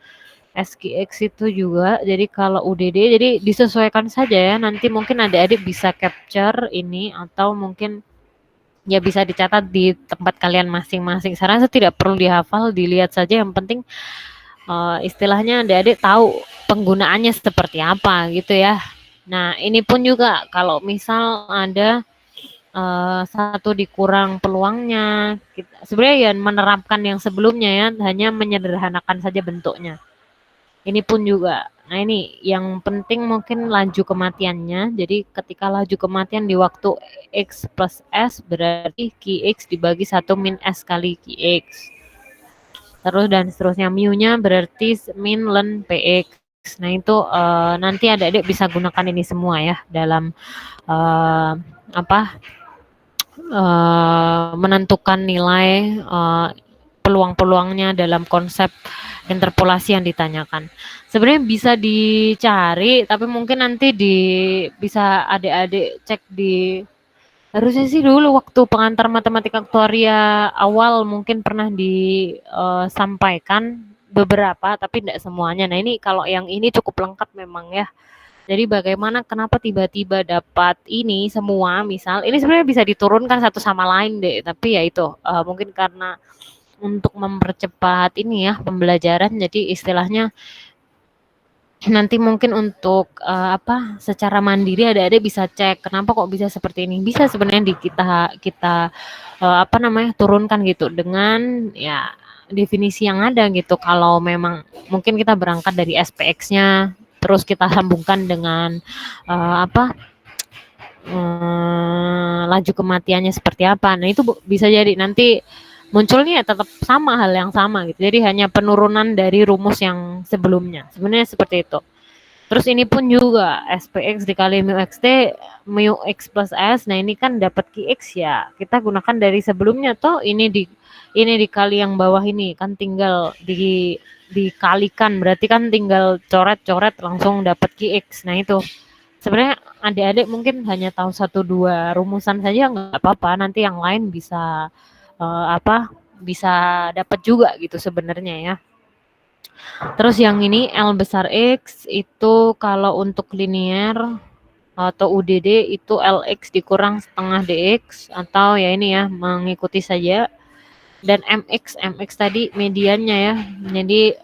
SQX itu juga, jadi kalau UDD, jadi disesuaikan saja ya. Nanti mungkin adik-adik bisa capture ini atau mungkin ya bisa dicatat di tempat kalian masing-masing. Saya rasa tidak perlu dihafal, dilihat saja. Yang penting istilahnya adik-adik tahu penggunaannya seperti apa gitu ya. Nah, ini pun juga kalau misal ada satu dikurang peluangnya, sebenarnya ya menerapkan yang sebelumnya ya, hanya menyederhanakan saja bentuknya. Ini pun juga. Nah, ini yang penting mungkin laju kematiannya. Jadi ketika laju kematian di waktu X plus S berarti QX dibagi 1 min S kali QX. Terus dan seterusnya, mu-nya berarti min len PX. Nah, itu nanti adik-adik bisa gunakan ini semua ya dalam menentukan nilai peluang-peluangnya dalam konsep interpolasi yang ditanyakan. Sebenarnya bisa dicari, tapi mungkin nanti bisa adik-adik cek di, harusnya sih dulu waktu pengantar matematika aktuaria awal mungkin pernah disampaikan beberapa, tapi tidak semuanya. Nah, ini kalau yang ini cukup lengkap memang ya. Jadi bagaimana, kenapa tiba-tiba dapat ini semua, misal ini sebenarnya bisa diturunkan satu sama lain deh, tapi ya itu mungkin karena untuk mempercepat ini ya pembelajaran, jadi istilahnya nanti mungkin untuk secara mandiri adik-adik bisa cek kenapa kok bisa seperti ini. Bisa sebenarnya kita turunkan gitu dengan ya definisi yang ada gitu. Kalau memang mungkin kita berangkat dari SPX-nya, terus kita sambungkan dengan laju kematiannya seperti apa. Nah, itu bisa jadi nanti munculnya tetap sama, hal yang sama gitu. Jadi hanya penurunan dari rumus yang sebelumnya. Sebenarnya seperti itu. Terus ini pun juga SPX dikali mu XT, mu X plus S. Nah, ini kan dapat QX ya. Kita gunakan dari sebelumnya toh, ini dikali yang bawah ini kan tinggal dikalikan, berarti kan tinggal coret-coret langsung dapat QX. Nah, itu sebenarnya adik-adik mungkin hanya tahu 1-2 rumusan saja nggak apa-apa, nanti yang lain bisa bisa dapat juga gitu sebenarnya ya. Terus yang ini L besar X itu kalau untuk linear atau UDD itu LX dikurang setengah DX, atau ya ini ya mengikuti saja. Dan MX tadi mediannya ya, jadi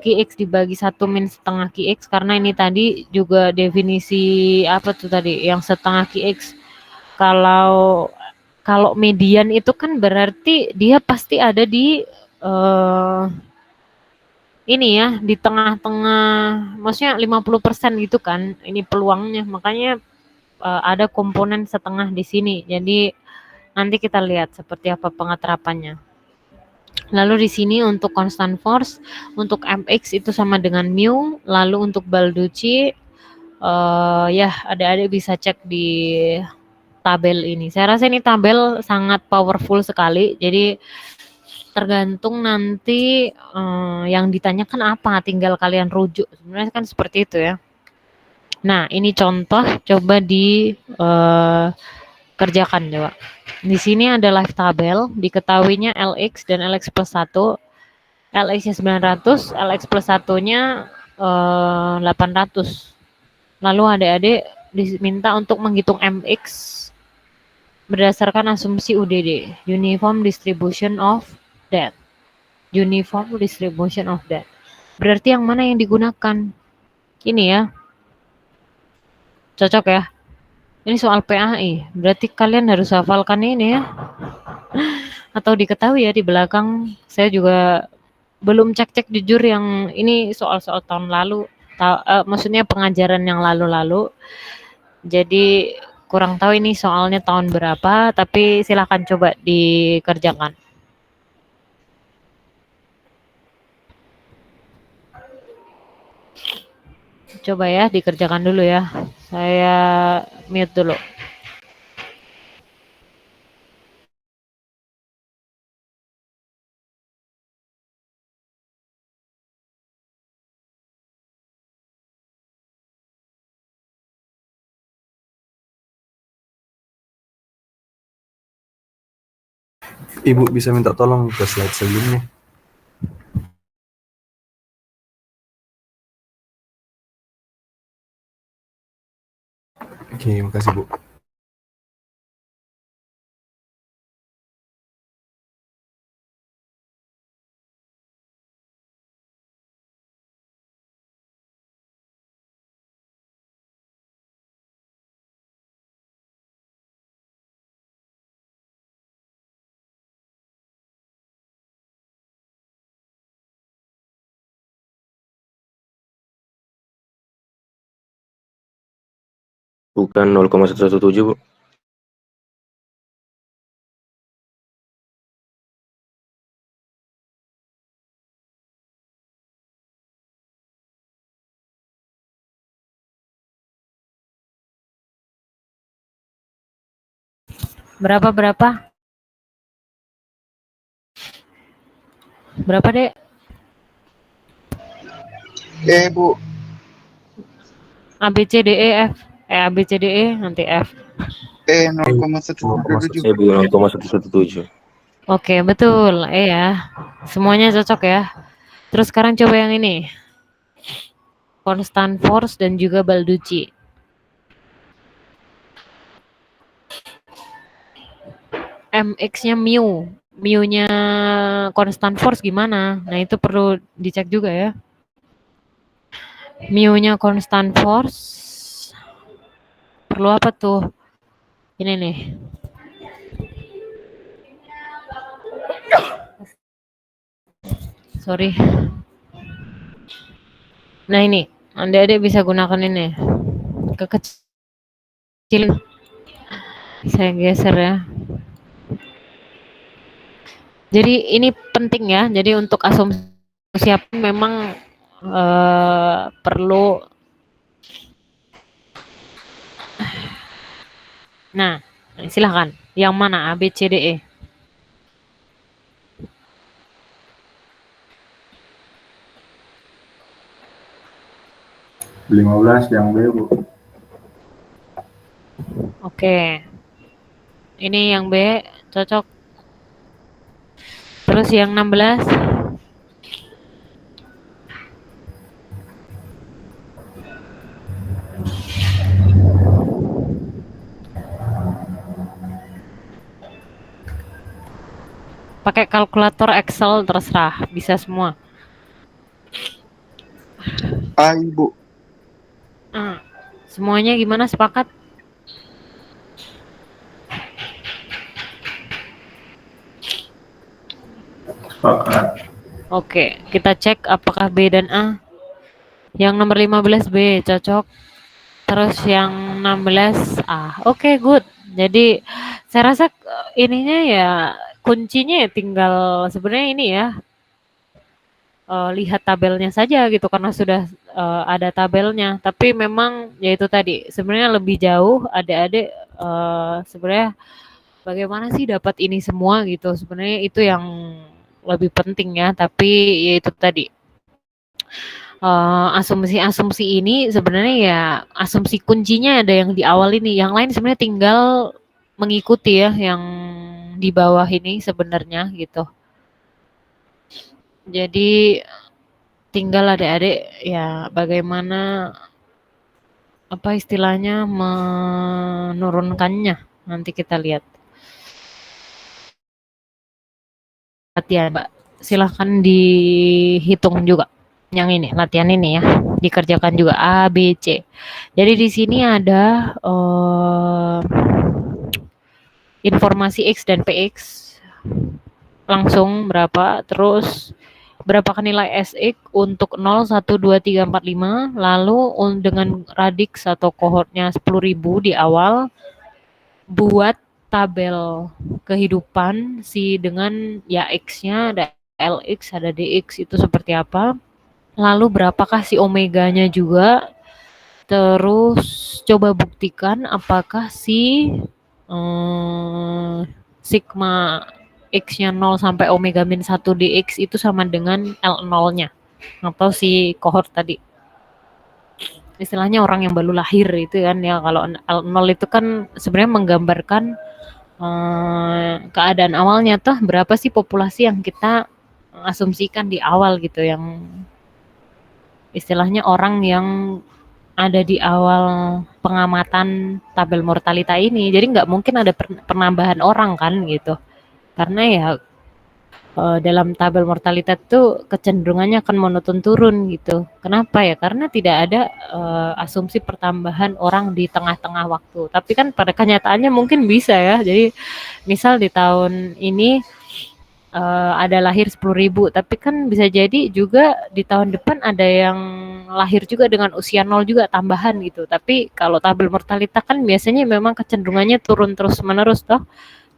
QX dibagi 1 min setengah QX, karena ini tadi juga definisi apa tuh tadi yang setengah QX. Kalau median itu kan berarti dia pasti ada di ini ya, di tengah-tengah, maksudnya 50% gitu kan, ini peluangnya. Makanya ada komponen setengah di sini. Jadi nanti kita lihat seperti apa pengeterapannya. Lalu di sini untuk constant force, untuk mx itu sama dengan mu. Lalu untuk Balducci, ya adik-adik bisa cek di tabel ini. Saya rasa ini tabel sangat powerful sekali. Jadi tergantung nanti yang ditanyakan apa, tinggal kalian rujuk. Sebenarnya kan seperti itu ya. Nah, ini contoh, coba kerjakan coba. Di sini ada live tabel, diketahuinya LX dan LX plus 1. LX-nya 900, LX plus 1-nya 800. Lalu adik-adik diminta untuk menghitung MX berdasarkan asumsi UDD, Uniform Distribution of Debt. Uniform Distribution of Debt. Berarti yang mana yang digunakan? Ini ya. Cocok ya? Ini soal PAI, berarti kalian harus hafalkan ini ya. Atau diketahui ya di belakang, saya juga belum cek-cek jujur yang ini soal-soal tahun lalu, maksudnya pengajaran yang lalu-lalu. Jadi kurang tahu ini soalnya tahun berapa, tapi silakan coba dikerjakan. Coba ya dikerjakan dulu ya. Saya mute dulu. Ibu bisa minta tolong ke slide sebelumnya. Oke, makasih Bu. Bukan 0,117, Bu. Berapa? Berapa, Dek? Bu. A B C D E F. A B C D E nanti F. 0,117. Bu, 0,117. Oke, betul. Ya. Semuanya cocok ya. Terus sekarang coba yang ini. Constant force dan juga Balducci. MX-nya mu. Mu-nya constant force gimana? Nah, itu perlu dicek juga ya. Mu-nya constant force perlu apa tuh? Ini nih. Sorry. Nah, ini. Adik-adik bisa gunakan ini. Kekecilin. Saya geser ya. Jadi ini penting ya. Jadi untuk asumsi apa memang perlu. Nah, silahkan. Yang mana? A, B, C, D, E. (15) yang B, Bu. Oke. Ini yang B cocok. Terus yang 16. Pakai kalkulator Excel terserah, bisa semua. Ibu. Semuanya gimana, sepakat? Sepakat. Oke, kita cek apakah B dan A. Yang nomor 15 B cocok. Terus yang 16 A. Oke, good. Jadi saya rasa ininya ya kuncinya ya tinggal sebenarnya ini ya. Lihat tabelnya saja gitu karena sudah ada tabelnya. Tapi memang ya itu tadi sebenarnya lebih jauh adik-adik sebenarnya bagaimana sih dapat ini semua gitu. Sebenarnya itu yang lebih penting ya. Tapi ya itu tadi asumsi-asumsi ini sebenarnya ya asumsi kuncinya ada yang di awal ini. Yang lain sebenarnya tinggal mengikuti ya yang di bawah ini sebenarnya gitu. Jadi tinggal adik-adik ya bagaimana apa istilahnya menurunkannya. Nanti kita lihat. Latihan, Mbak. Silahkan dihitung juga. Yang ini, latihan ini ya. Dikerjakan juga A, B, C. Jadi di sini ada informasi X dan PX. Langsung berapa, terus berapakah nilai SX untuk 0, 1, 2, 3, 4, 5, lalu dengan radix atau kohortnya 10.000 di awal, buat tabel kehidupan si dengan ya X-nya ada LX, ada DX itu seperti apa, lalu berapakah si omeganya juga, Terus coba buktikan apakah si sigma X-nya 0 sampai omega min 1 dx itu sama dengan L0-nya atau si kohort tadi. Istilahnya orang yang baru lahir itu kan ya, kalau L0 itu kan sebenarnya menggambarkan keadaan awalnya tuh berapa sih populasi yang kita asumsikan di awal gitu, yang istilahnya orang yang ada di awal pengamatan tabel mortalita ini. Jadi nggak mungkin ada penambahan orang kan gitu. Karena ya dalam tabel mortalitas itu kecenderungannya akan monoton turun gitu. Kenapa ya? Karena tidak ada asumsi pertambahan orang di tengah-tengah waktu. Tapi kan pada kenyataannya mungkin bisa ya. Jadi misal di tahun ini ada lahir 10.000, tapi kan bisa jadi juga di tahun depan ada yang lahir juga dengan usia 0 juga tambahan gitu. Tapi kalau tabel mortalitas kan biasanya memang kecenderungannya turun terus menerus toh.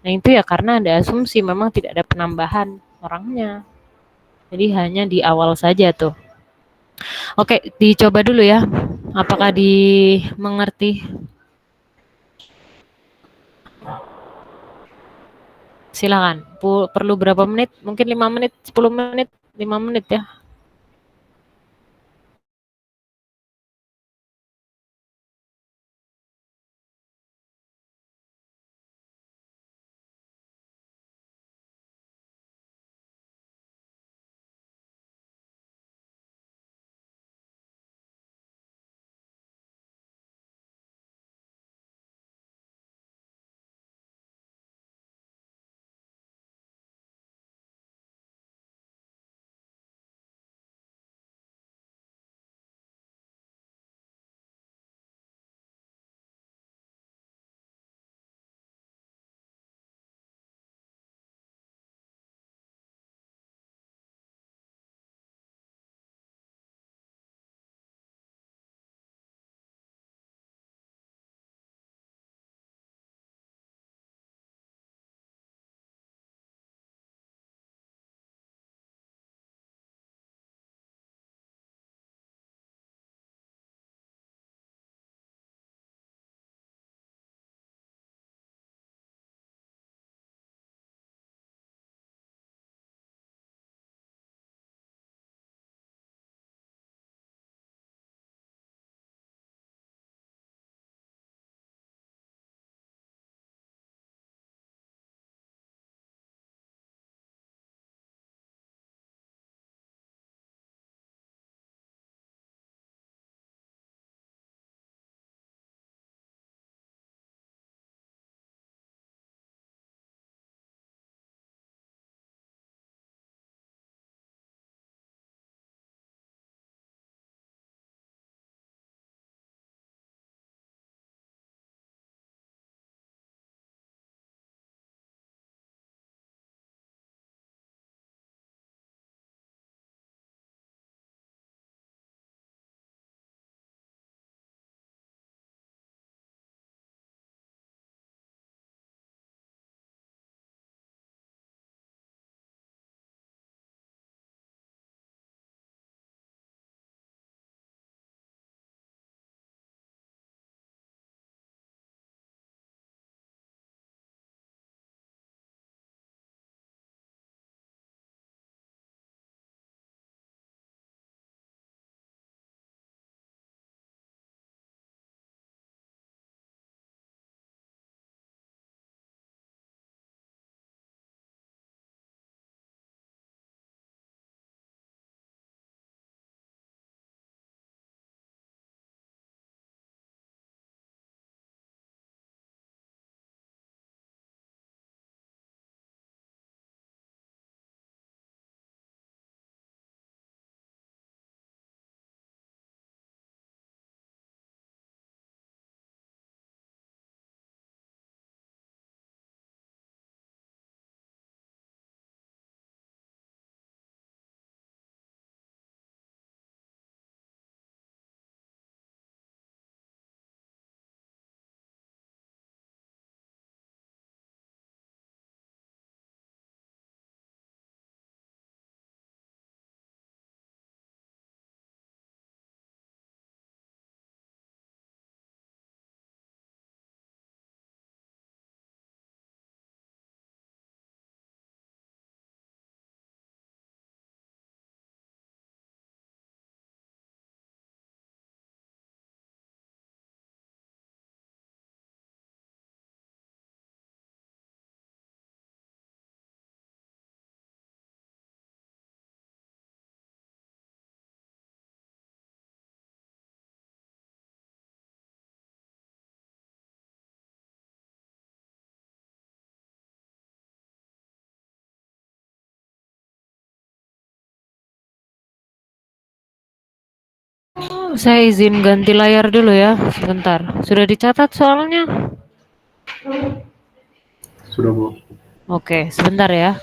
Nah itu ya karena ada asumsi memang tidak ada penambahan orangnya. Jadi hanya di awal saja tuh. Oke, dicoba dulu ya. Apakah dimengerti? Silakan. Perlu berapa menit? Mungkin 5 menit, 10 menit, 5 menit ya. Saya izin ganti layar dulu ya, sebentar. Sudah dicatat soalnya? Sudah, Bu. Oke, sebentar ya.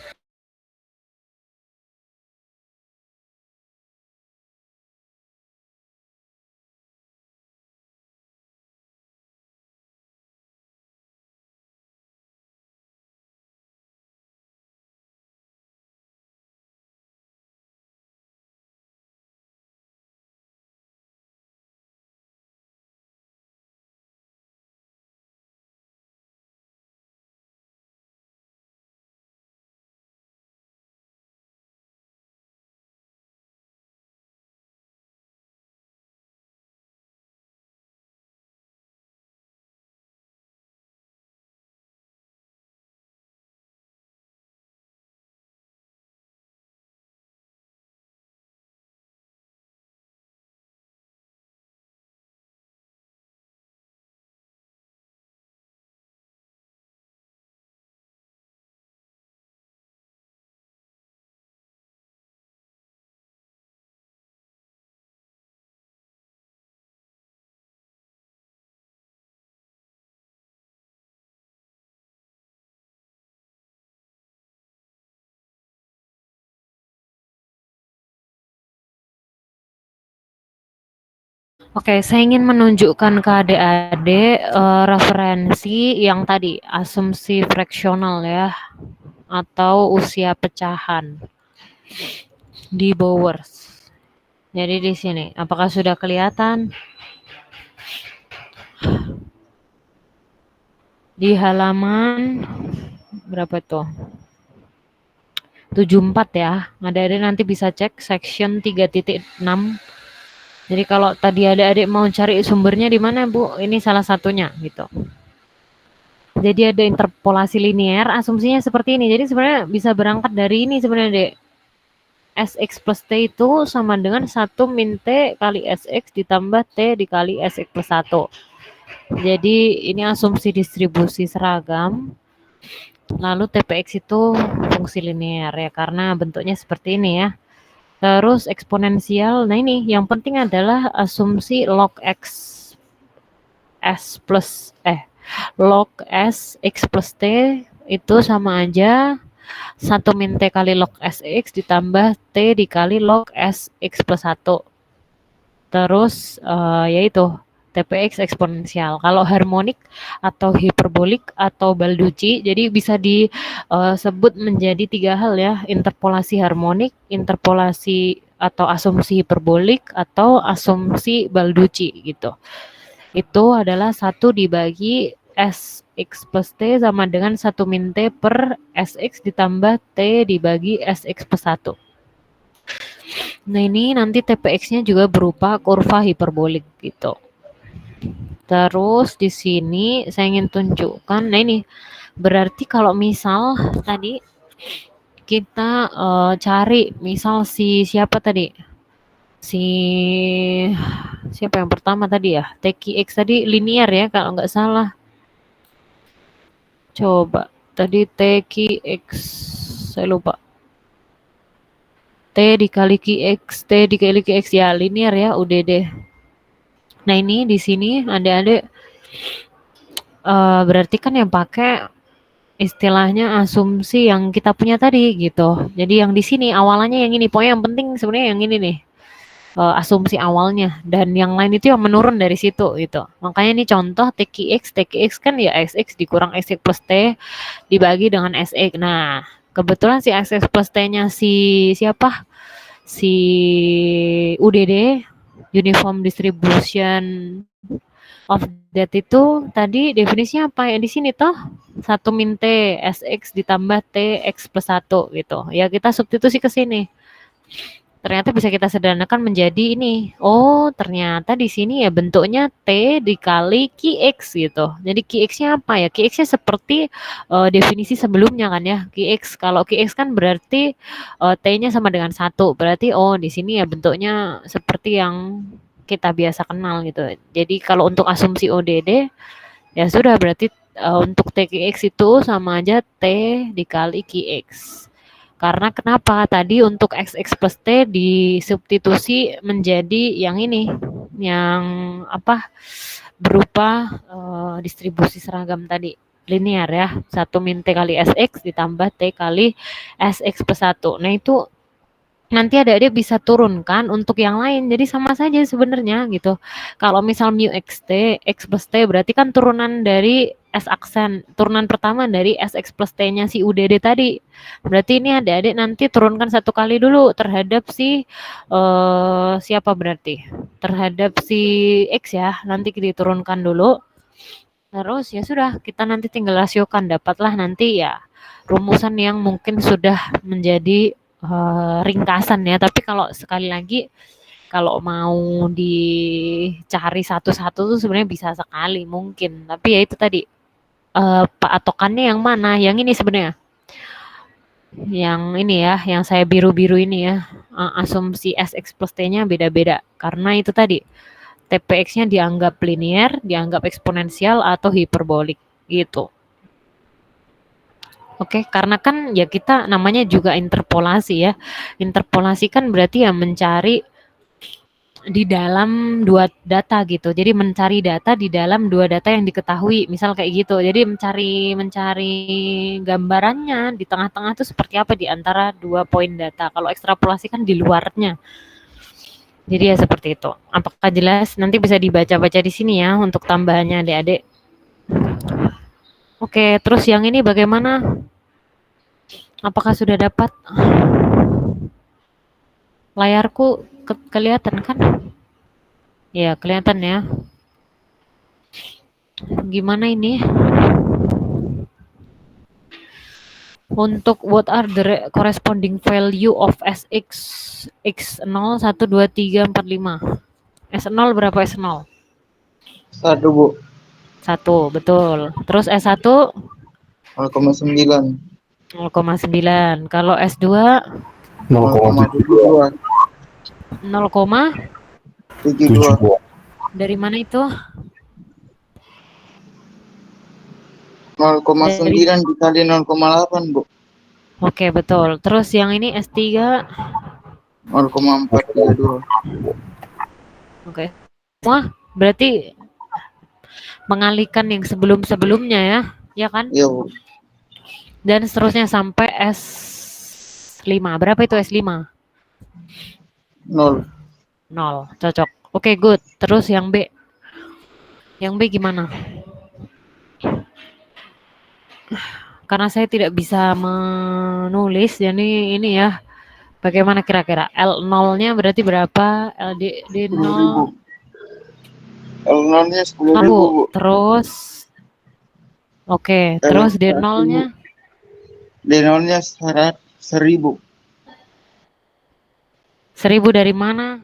Oke, saya ingin menunjukkan ke adik-adik referensi yang tadi, asumsi fraksional ya, atau usia pecahan di Bowers. Jadi di sini, apakah sudah kelihatan? Di halaman berapa tuh? 74 ya. Adik-adik nanti bisa cek section 3.6. Jadi kalau tadi adik-adik mau cari sumbernya di mana, Bu? Ini salah satunya gitu. Jadi ada interpolasi linear, asumsinya seperti ini. Jadi sebenarnya bisa berangkat dari ini sebenarnya, Dek. Sx plus T itu sama dengan 1 min T kali Sx ditambah T dikali Sx plus 1. Jadi ini asumsi distribusi seragam. Lalu TPX itu fungsi linear ya, karena bentuknya seperti ini ya. Terus eksponensial, nah ini yang penting adalah asumsi log X S plus log S X plus T itu sama aja 1 min T kali log Sx ditambah T dikali log Sx plus 1. Terus yaitu TPX eksponensial. Kalau harmonik atau hiperbolik atau Balducci, jadi bisa disebut menjadi 3 hal ya, interpolasi harmonik, interpolasi atau asumsi hiperbolik, atau asumsi Balducci gitu. Itu adalah 1 dibagi Sx plus T sama dengan 1 min T per Sx ditambah T dibagi Sx plus 1. Nah ini nanti TPX-nya juga berupa kurva hiperbolik gitu. Terus di sini saya ingin tunjukkan, nah ini berarti kalau misal tadi kita cari misal siapa tadi? Siapa yang pertama tadi ya? TQX tadi linear ya kalau nggak salah. Coba tadi TQX saya lupa. T dikali QX, T dikali QX ya linear ya, udah deh. Nah ini di sini adik-adik berarti kan yang pakai istilahnya asumsi yang kita punya tadi gitu. Jadi yang di sini awalannya yang ini, pokoknya yang penting sebenarnya yang ini nih. Asumsi awalnya, dan yang lain itu yang menurun dari situ gitu. Makanya ini contoh TQX kan ya Sx dikurang Sx plus T dibagi dengan Sx. Nah, kebetulan si Sx plus T-nya siapa? Si UDD, Uniform Distribution of that itu tadi definisinya apa ya di sini toh? 1 min T Sx ditambah T X plus 1 gitu. Ya kita substitusi ke sini. Ternyata bisa kita sederhanakan menjadi ini. Oh, ternyata di sini ya bentuknya T dikali QX gitu. Jadi QX-nya apa ya? QX-nya seperti definisi sebelumnya kan ya. QX, kalau QX kan berarti T-nya sama dengan 1. Berarti di sini ya bentuknya seperti yang kita biasa kenal gitu. Jadi kalau untuk asumsi ODD ya sudah berarti untuk TQX itu sama aja T dikali QX. Karena kenapa? Tadi untuk XX plus T disubstitusi menjadi yang ini, yang apa? Berupa distribusi seragam tadi linear ya, 1 min T kali SX ditambah T kali SX plus 1. Nah itu nanti adik-adik bisa turunkan untuk yang lain, jadi sama saja sebenarnya gitu. Kalau misal mu xt, x plus t berarti kan turunan dari s aksen, turunan pertama dari sx plus t-nya si UDD tadi. Berarti ini adik-adik nanti turunkan 1 kali dulu terhadap si siapa berarti? Terhadap si x ya, nanti diturunkan dulu. Terus ya sudah, kita nanti tinggal rasiokan, dapatlah nanti ya rumusan yang mungkin sudah menjadi ringkasan ya. Tapi kalau sekali lagi kalau mau dicari satu-satu tuh sebenarnya bisa sekali mungkin. Tapi ya itu tadi patokannya yang mana? Yang ini sebenarnya. Yang ini ya, yang saya biru-biru ini ya. Asumsi SX plus T-nya beda-beda. Karena itu tadi TPX-nya dianggap linear, dianggap eksponensial atau hiperbolik gitu. Oke, karena kan ya kita namanya juga interpolasi ya. Interpolasi kan berarti ya mencari di dalam 2 data gitu. Jadi mencari data di dalam 2 data yang diketahui, misal kayak gitu. Jadi mencari gambarannya di tengah-tengah itu seperti apa di antara 2 poin data. Kalau ekstrapolasi kan di luarnya. Jadi ya seperti itu. Apakah jelas? Nanti bisa dibaca-baca di sini ya untuk tambahannya adik-adik. Oke, terus yang ini bagaimana? Apakah sudah dapat? Layarku kelihatan kan? Ya, kelihatan ya. Gimana ini? Untuk what are the corresponding value of SX X0 1 2 3 4 5. S0 berapa S0? 1, Bu. 1, betul. Terus S1 0,9. 0,9. Kalau S2 0,72. 0,72. Dari mana itu? 0,9 dikali 0,8, Bu. Oke, betul. Terus yang ini S3 0,432. Oke. Wah, berarti mengalihkan yang sebelum-sebelumnya ya, ya kan? Iya, Bu. Dan seterusnya sampai S5. Berapa itu S5? 0. 0. Cocok. Oke, good. Terus yang B. Yang B gimana? Karena saya tidak bisa menulis, jadi ini ya. Bagaimana kira-kira? L0-nya berarti berapa? D0 L0-nya 10.000, Bu. Terus oke, terus D0-nya? D0-nya 1.000. 1.000 dari mana?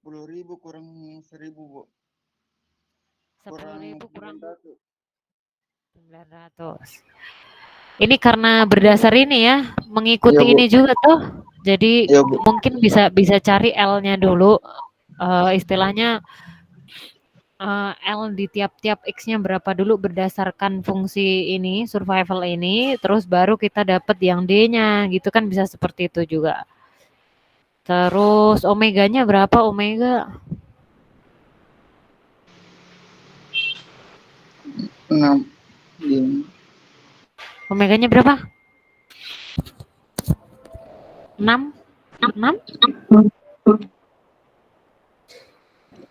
10.000 kurang 1.000, Bu. 10.000 kurang 900. Ini karena berdasar ini ya, mengikuti Iya, Bu. ini juga tuh. Jadi Iya, Bu. mungkin bisa cari L-nya dulu. Istilahnya L di tiap-tiap X-nya berapa dulu berdasarkan fungsi ini, survival ini, terus baru kita dapat yang D-nya, gitu kan bisa seperti itu juga. Terus omeganya berapa omega? 6. 5. Omeganya berapa? 6? 6?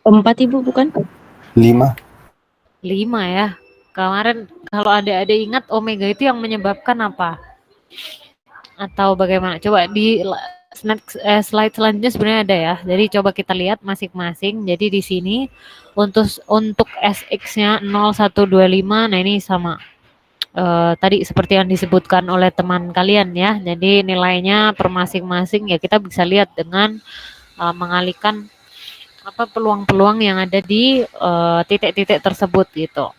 4 Ibu bukan? 5. 5 ya. Kemarin kalau adik-adik ingat omega itu yang menyebabkan apa? Atau bagaimana? Coba di slide selanjutnya sebenarnya ada ya. Jadi coba kita lihat masing-masing. Jadi di sini untuk SX-nya 0125, nah ini sama. Tadi seperti yang disebutkan oleh teman kalian ya. Jadi nilainya per masing-masing ya kita bisa lihat dengan mengalihkan apa peluang-peluang yang ada di titik-titik tersebut gitu.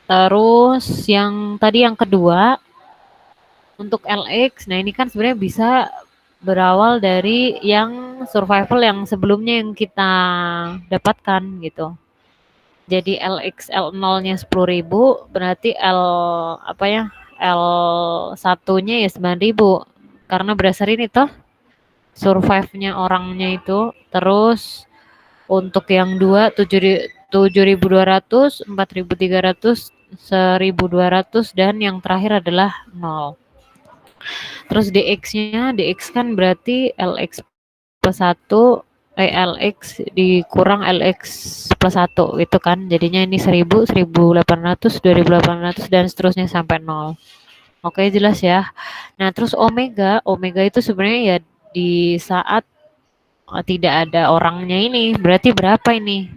Terus yang tadi yang kedua untuk LX, nah ini kan sebenarnya bisa berawal dari yang survival yang sebelumnya yang kita dapatkan gitu. Jadi LX L0-nya 10.000 berarti L1-nya ya 9.000 karena berdasar ini toh survive-nya orangnya itu. Terus untuk yang 2 7.200, 4.300, 1.200 dan yang terakhir adalah 0. Terus DX kan berarti LX plus 1 LX dikurang LX plus 1 itu kan jadinya ini 1.000, 1.800, 2.800 dan seterusnya sampai 0. Oke, jelas ya. Nah, terus omega itu sebenarnya ya di saat tidak ada orangnya ini berarti berapa ini?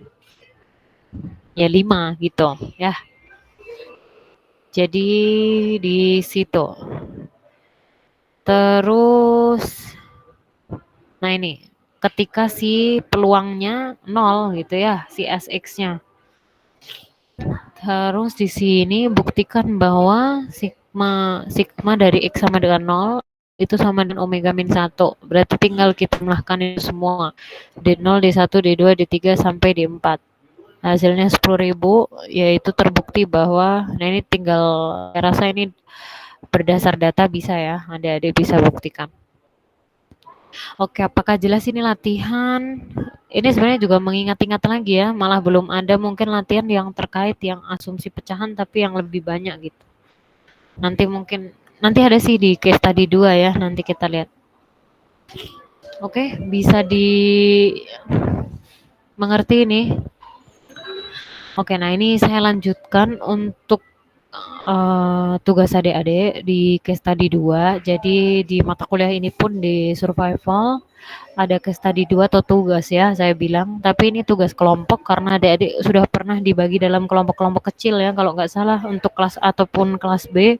Ya 5 gitu ya. Jadi di situ. Terus nah ini ketika si peluangnya 0 gitu ya, si SX-nya. Terus di sini buktikan bahwa sigma dari X sama dengan 0 itu sama dengan omega min 1. Berarti tinggal kita melakukan itu semua. D0, D1, D2, D3 sampai D4. Hasilnya 10.000, yaitu terbukti bahwa nah ini tinggal saya rasa ini berdasar data bisa ya, adik-adik bisa buktikan. Oke, apakah jelas ini latihan? Ini sebenarnya juga mengingat-ingat lagi ya, malah belum ada mungkin latihan yang terkait yang asumsi pecahan tapi yang lebih banyak gitu. Nanti ada sih di case study 2 ya, nanti kita lihat. Oke, bisa mengerti ini. Oke, nah ini saya lanjutkan untuk tugas adik-adik di case study 2. Jadi di mata kuliah ini pun di survival ada case study 2 atau tugas ya saya bilang, tapi ini tugas kelompok karena adik-adik sudah pernah dibagi dalam kelompok-kelompok kecil ya kalau nggak salah untuk kelas A ataupun kelas B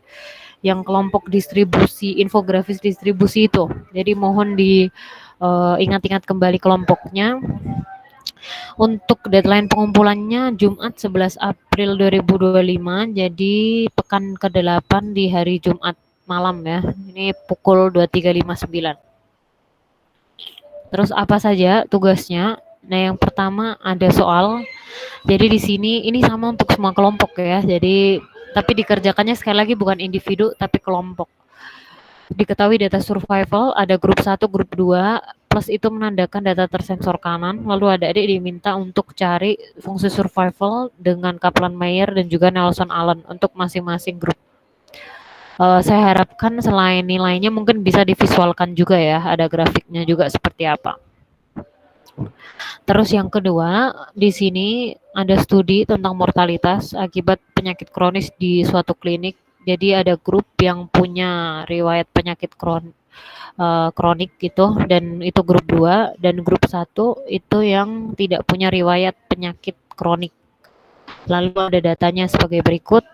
yang kelompok distribusi, infografis distribusi itu. Jadi mohon ingat-ingat kembali kelompoknya. Untuk deadline pengumpulannya Jumat 11 April 2025, jadi pekan ke-8 di hari Jumat malam ya. Ini pukul 23.59. Terus apa saja tugasnya? Nah, yang pertama ada soal. Jadi di sini ini sama untuk semua kelompok ya. Jadi tapi dikerjakannya sekali lagi bukan individu tapi kelompok. Diketahui data survival ada grup 1, grup 2, plus itu menandakan data tersensor kanan, lalu adik-adik diminta untuk cari fungsi survival dengan Kaplan-Meier dan juga Nelson-Allen untuk masing-masing grup. Saya harapkan selain nilainya mungkin bisa divisualkan juga ya, ada grafiknya juga seperti apa. Terus yang kedua, di sini ada studi tentang mortalitas akibat penyakit kronis di suatu klinik. Jadi ada grup yang punya riwayat penyakit kronik gitu dan itu grup 2 dan grup 1 itu yang tidak punya riwayat penyakit kronik. Lalu ada datanya sebagai berikut.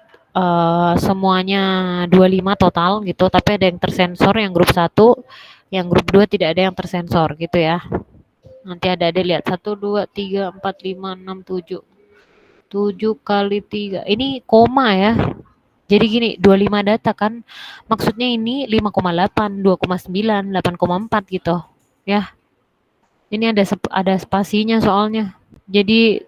Semuanya 25 total gitu, tapi ada yang tersensor yang grup 1, yang grup 2 tidak ada yang tersensor gitu ya. Nanti ada lihat 1, 2, 3, 4, 5, 6, 7. 7 kali 3. Ini koma ya. Jadi gini, 25 data kan. Maksudnya ini 5,8, 2,9, 8,4 gitu. Ya. Ini ada spasinya soalnya. Jadi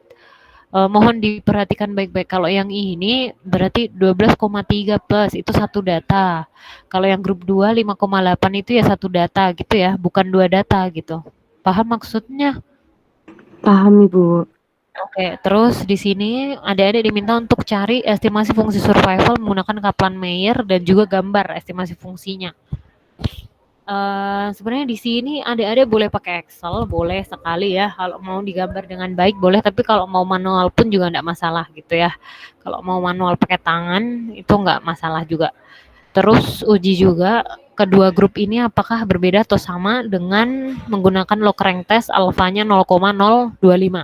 mohon diperhatikan baik-baik. Kalau yang ini berarti 12,3 plus itu satu data. Kalau yang grup 2 5,8 itu ya satu data gitu ya, bukan 2 data gitu. Paham maksudnya? Paham, Ibu. Oke, terus di sini adik-adik diminta untuk cari estimasi fungsi survival menggunakan Kaplan-Meier dan juga gambar estimasi fungsinya. Sebenarnya di sini adik-adik boleh pakai Excel, boleh sekali ya. Kalau mau digambar dengan baik boleh, tapi kalau mau manual pun juga enggak masalah gitu ya. Kalau mau manual pakai tangan itu enggak masalah juga. Terus uji juga kedua grup ini apakah berbeda atau sama dengan menggunakan log rank test alfanya 0,025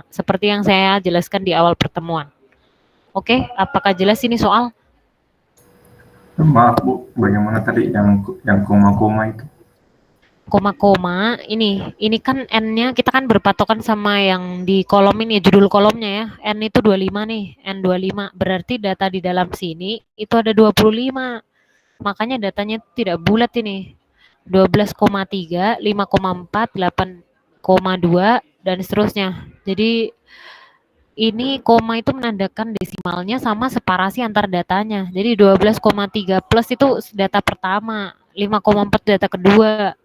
seperti yang saya jelaskan di awal pertemuan. Oke, apakah jelas ini soal? Maaf Bu, bagaimana tadi yang koma-koma itu? Koma-koma ini kan N-nya kita kan berpatokan sama yang di kolom ini judul kolomnya ya. N itu 25 nih, N25. Berarti data di dalam sini itu ada 25. Makanya datanya tidak bulat ini. 12,3, 5,4, 8,2 dan seterusnya. Jadi ini koma itu menandakan desimalnya sama separasi antar datanya. Jadi 12,3 plus itu data pertama, 5,4 data kedua,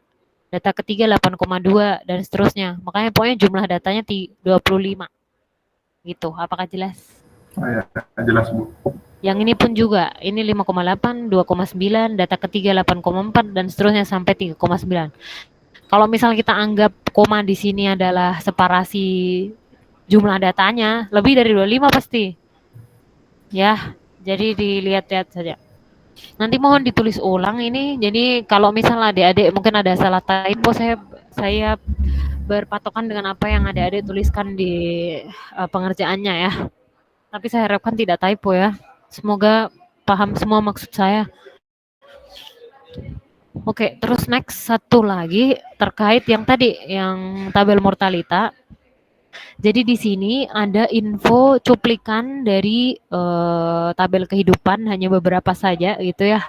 data ketiga 8,2 dan seterusnya. Makanya pokoknya jumlah datanya 25. Gitu. Apakah jelas? Oh ya, jelas Bu. Yang ini pun juga, ini 5,8, 2,9, data ketiga 8,4 dan seterusnya sampai 3,9. Kalau misal kita anggap koma di sini adalah separasi jumlah datanya, lebih dari 25 pasti. Ya, jadi dilihat-lihat saja. Nanti mohon ditulis ulang ini. Jadi kalau misal adik-adik mungkin ada salah typo, saya berpatokan dengan apa yang adik-adik tuliskan di pengerjaannya ya. Tapi saya harapkan tidak typo ya. Semoga paham semua maksud saya. Oke, terus next satu lagi terkait yang tadi, yang tabel mortalita. Jadi di sini ada info cuplikan dari tabel kehidupan, hanya beberapa saja gitu ya.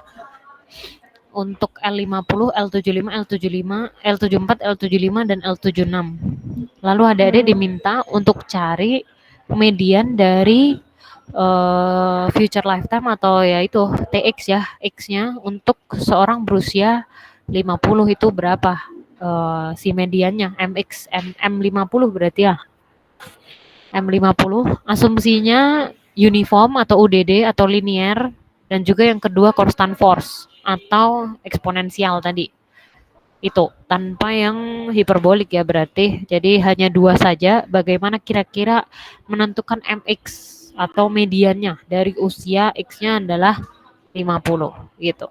Untuk L50, L75, L75, L74, L75, dan L76. Lalu adik-adik diminta untuk cari median dari future lifetime atau ya itu TX ya, X-nya untuk seorang berusia 50 itu berapa si mediannya, MX, M50 berarti ya. M50, asumsinya uniform atau UDD atau linear, dan juga yang kedua constant force atau eksponensial tadi. Itu tanpa yang hiperbolik ya berarti. Jadi hanya dua saja. Bagaimana kira-kira menentukan MX atau mediannya dari usia X-nya adalah 50 gitu.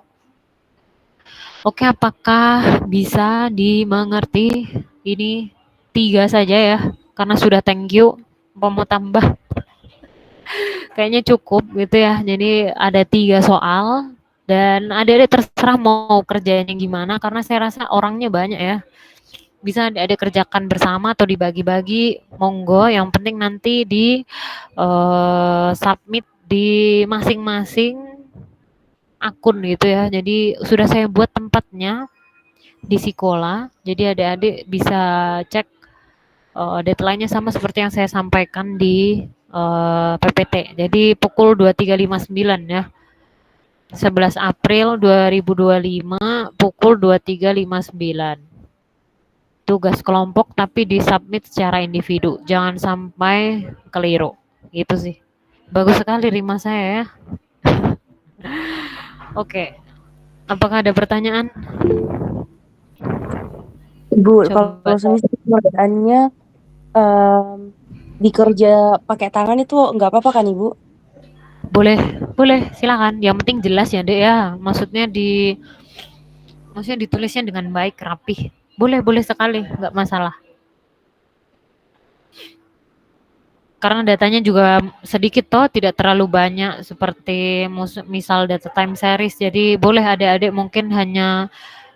Oke, apakah bisa dimengerti? Ini 3 saja ya, karena sudah thank you. Mau tambah? Kayaknya cukup gitu ya. Jadi ada 3 soal dan adik-adik terserah mau kerjanya gimana karena saya rasa orangnya banyak ya. Bisa adik-adik kerjakan bersama atau dibagi-bagi, monggo. Yang penting nanti di submit di masing-masing akun gitu ya. Jadi sudah saya buat tempatnya di Sikola. Jadi adik-adik bisa cek deadline-nya sama seperti yang saya sampaikan di PPT. Jadi pukul 23.59 ya. 11 April 2025 pukul 23.59. Tugas kelompok tapi disubmit secara individu. Jangan sampai keliru. Gitu sih. Bagus sekali rima saya ya. Oke. Apakah ada pertanyaan? Ibu, Coba. kalau semisal pekerjaannya dikerja pakai tangan itu nggak apa-apa kan Ibu? Boleh, boleh, silakan. Yang penting jelas ya, Dek ya. Maksudnya ditulisnya dengan baik, rapih. Boleh, boleh sekali, nggak masalah. Karena datanya juga sedikit toh, tidak terlalu banyak seperti misal data time series. Jadi boleh adik-adik mungkin hanya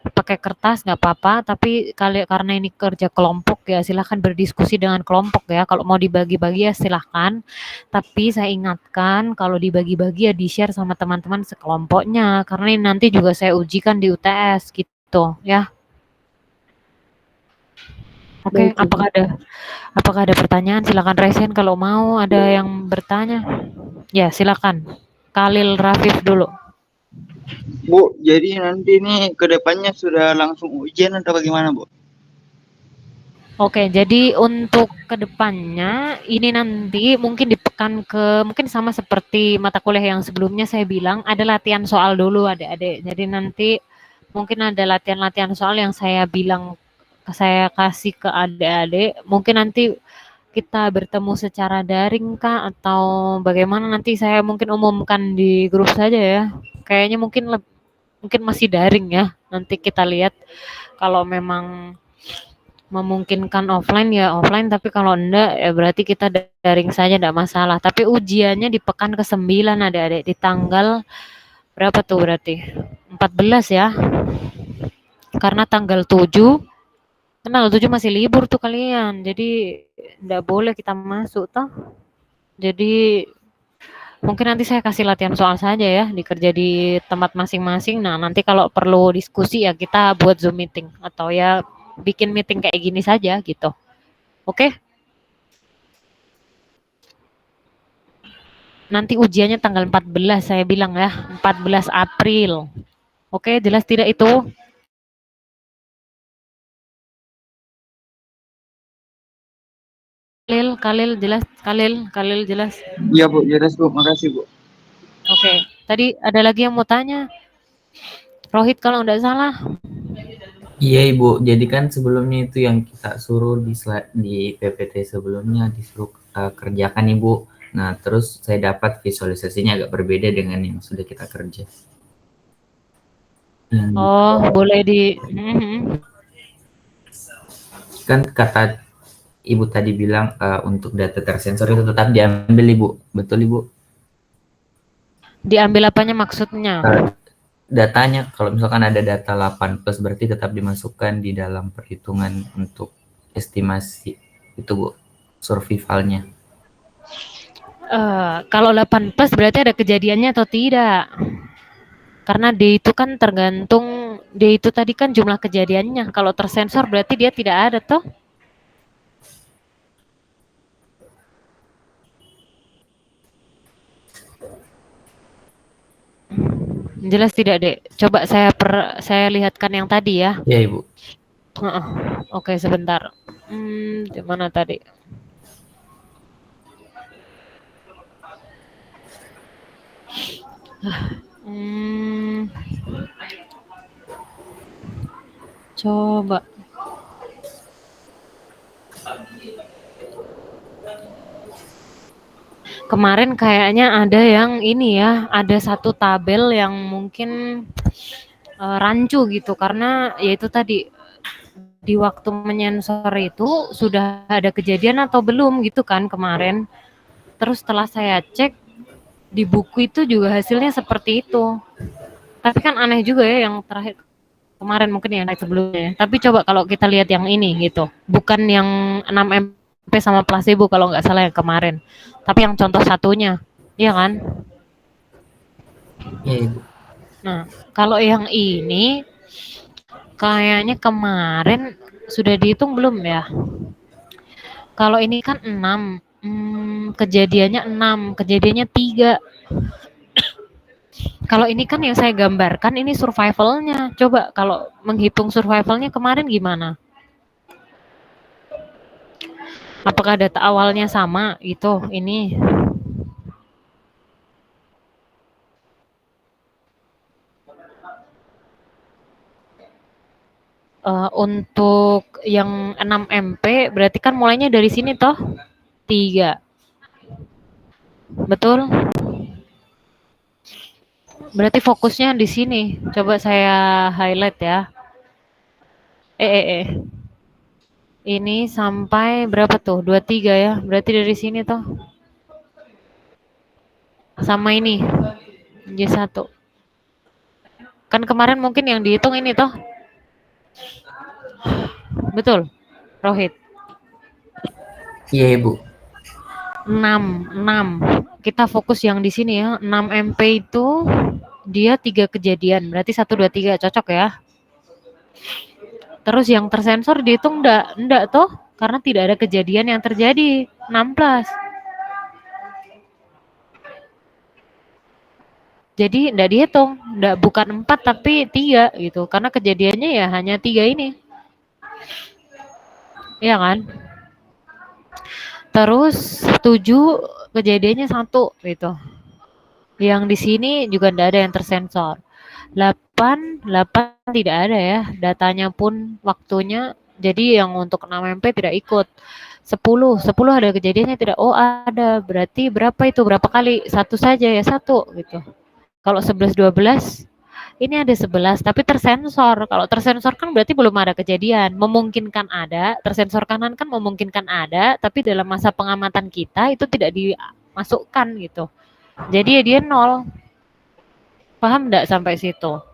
pakai kertas nggak apa-apa, tapi karena ini kerja kelompok ya silahkan berdiskusi dengan kelompok ya. Kalau mau dibagi-bagi ya silahkan, tapi saya ingatkan kalau dibagi-bagi ya di-share sama teman-teman sekelompoknya, karena ini nanti juga saya ujikan di UTS gitu ya. Oke, Baik, Ibu. apakah ada pertanyaan? Silakan raise kalau mau ada yang bertanya. Ya, silakan. Khalil Rafif dulu. Bu, jadi nanti ini ke depannya sudah langsung ujian atau bagaimana, Bu? Oke, jadi untuk kedepannya ini nanti mungkin mungkin sama seperti mata kuliah yang sebelumnya saya bilang ada latihan soal dulu adik-adik. Jadi nanti mungkin ada latihan-latihan soal yang saya kasih ke adik-adik. Mungkin nanti kita bertemu secara daring kah atau bagaimana nanti saya mungkin umumkan di grup saja ya. Kayaknya mungkin masih daring ya. Nanti kita lihat kalau memang memungkinkan offline ya offline, tapi kalau enggak ya berarti kita daring saja, enggak masalah. Tapi ujiannya di pekan ke-9 adik-adik, di tanggal berapa tuh berarti? 14 ya. Karena tanggal 7 masih libur tuh kalian. Jadi enggak boleh kita masuk toh. Jadi mungkin nanti saya kasih latihan soal saja ya, dikerja di tempat masing-masing. Nah, nanti kalau perlu diskusi ya kita buat Zoom meeting atau ya bikin meeting kayak gini saja gitu. Oke? Nanti ujiannya tanggal 14 saya bilang ya, 14 April. Oke, jelas tidak itu? Khalil jelas, Khalil jelas. Iya Bu, jelas Bu, makasih Bu. Oke, tadi ada lagi yang mau tanya? Rohit kalau nggak salah. Iya Ibu, jadi kan sebelumnya itu yang kita suruh di PPT sebelumnya disuruh kerjakan Ibu. Nah, terus saya dapat visualisasinya agak berbeda dengan yang sudah kita kerja. Oh, boleh di Kan kata Ibu tadi bilang untuk data tersensor itu tetap diambil Ibu, betul Ibu? Diambil apanya maksudnya? Datanya, kalau misalkan ada data 8 plus berarti tetap dimasukkan di dalam perhitungan untuk estimasi itu Bu, survivalnya. Kalau 8 plus berarti ada kejadiannya atau tidak? Karena D itu kan tergantung, D itu tadi kan jumlah kejadiannya. Kalau tersensor berarti dia tidak ada toh? Jelas tidak, Dek? Coba saya lihatkan yang tadi ya. Ya Ibu. Oke, sebentar. Di mana tadi? Coba. Kemarin kayaknya ada yang ini ya, ada satu tabel yang mungkin rancu gitu karena yaitu tadi di waktu menyensor itu sudah ada kejadian atau belum gitu kan kemarin. Terus setelah saya cek di buku itu juga hasilnya seperti itu. Tapi kan aneh juga ya yang terakhir kemarin mungkin yang sebelumnya. Tapi coba kalau kita lihat yang ini gitu, bukan yang 6 MP sama placebo kalau nggak salah yang kemarin. Tapi yang contoh satunya, iya kan? Iya Ibu. Nah, kalau yang ini kayaknya kemarin sudah dihitung belum ya? Kalau ini kan 6, kejadiannya 6, kejadiannya 3. Kalau ini kan yang saya gambarkan ini survivalnya. Coba kalau menghitung survivalnya kemarin gimana? Apakah data awalnya sama itu ini? Untuk yang 6 MP berarti kan mulainya dari sini toh 3. Betul? Berarti fokusnya di sini. Coba saya highlight ya. Ini sampai berapa tuh? 23 ya. Berarti dari sini toh. Sama ini. J1. Kan kemarin mungkin yang dihitung ini toh. Betul, Rohit. Iya Ibu. 6. Kita fokus yang di sini ya. 6 MP itu dia 3 kejadian. Berarti 1, 2, 3 cocok ya. Terus yang tersensor dihitung enggak toh? Karena tidak ada kejadian yang terjadi. 16. Jadi enggak dihitung, bukan 4 tapi 3 gitu. Karena kejadiannya ya hanya 3 ini. Iya kan? Terus 7 kejadiannya 1 gitu. Yang di sini juga enggak ada yang tersensor. 8 tidak ada ya, datanya pun waktunya. Jadi yang untuk 6 MP tidak ikut. 10 ada kejadiannya tidak? Oh ada, berarti berapa itu? Berapa kali? 1 saja ya, 1 gitu. Kalau 11, 12 ini ada 11 tapi tersensor. Kalau tersensor kan berarti belum ada kejadian. Memungkinkan ada, tersensor kanan kan memungkinkan ada, tapi dalam masa pengamatan kita itu tidak dimasukkan gitu. Jadi ya dia 0. Paham enggak sampai situ?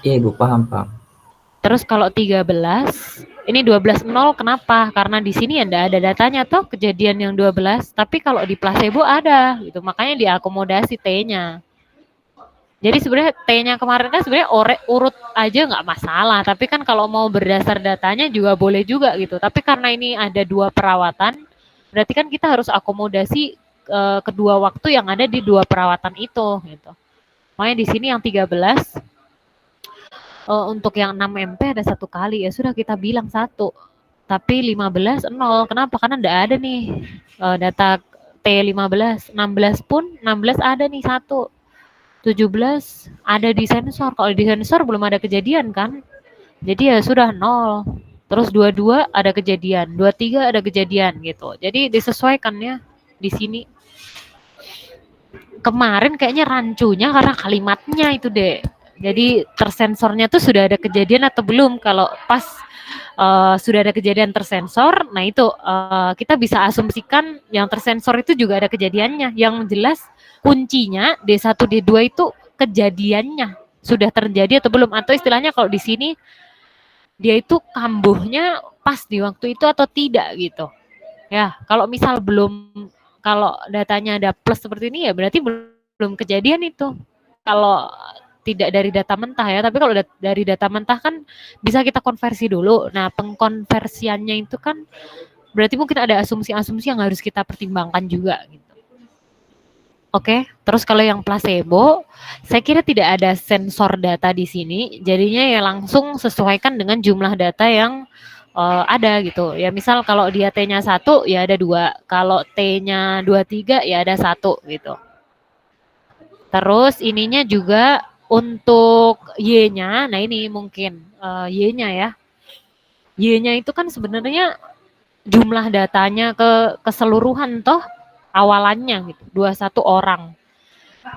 Iya Ibu, paham. Terus kalau 13, ini 12 0 kenapa? Karena di sini enggak ada datanya toh kejadian yang 12, tapi kalau di placebo ada gitu. Makanya diakomodasi T-nya. Jadi sebenarnya T-nya kemarin kan sebenarnya urut aja nggak masalah, tapi kan kalau mau berdasar datanya juga boleh juga gitu. Tapi karena ini ada 2 perawatan, berarti kan kita harus akomodasi kedua waktu yang ada di dua perawatan itu gitu. Makanya di sini yang 13 untuk yang 6 MP ada 1 kali, ya sudah kita bilang 1. Tapi 15 0. Kenapa? Karena enggak ada nih data T15. 16 pun 16 ada nih 1. 17 ada di sensor. Kalau di sensor belum ada kejadian kan? Jadi ya sudah 0. Terus 22 ada kejadian, 23 ada kejadian gitu. Jadi disesuaikan ya di sini. Kemarin kayaknya rancunya karena kalimatnya itu deh. Jadi tersensornya tuh sudah ada kejadian atau belum. Kalau pas sudah ada kejadian tersensor, nah itu kita bisa asumsikan yang tersensor itu juga ada kejadiannya. Yang jelas kuncinya D1 D2 itu kejadiannya sudah terjadi atau belum, atau istilahnya kalau di sini dia itu kambuhnya pas di waktu itu atau tidak gitu. Ya, kalau misal belum, kalau datanya ada plus seperti ini ya berarti belum kejadian itu. Kalau tidak dari data mentah ya, tapi kalau dari data mentah kan bisa kita konversi dulu. Nah, pengkonversiannya itu kan berarti mungkin ada asumsi-asumsi yang harus kita pertimbangkan juga gitu. Oke, terus kalau yang placebo, saya kira tidak ada sensor data di sini, jadinya ya langsung sesuaikan dengan jumlah data yang ada gitu. Ya misal kalau dia T-nya 1 ya ada 2, kalau T-nya 23 ya ada 1 gitu. Terus ininya juga untuk Y-nya, nah ini mungkin Y-nya ya. Y-nya itu kan sebenarnya jumlah datanya keseluruhan toh awalannya gitu, 21 orang.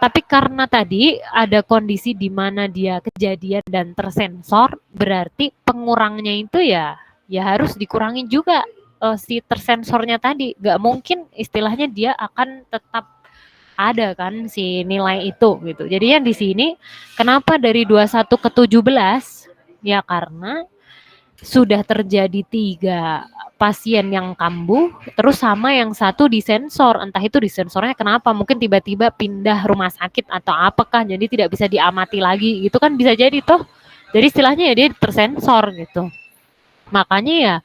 Tapi karena tadi ada kondisi di mana dia kejadian dan tersensor, berarti pengurangnya itu ya harus dikurangin juga si tersensornya tadi. Gak mungkin istilahnya dia akan tetap ada kan si nilai itu gitu. Jadi yang di sini kenapa dari 21 ke 17? Ya karena sudah terjadi 3 pasien yang kambuh, terus sama yang 1 disensor. Entah itu disensornya kenapa, mungkin tiba-tiba pindah rumah sakit atau apakah, jadi tidak bisa diamati lagi. Itu kan bisa jadi toh. Jadi istilahnya ya dia tersensor gitu. Makanya ya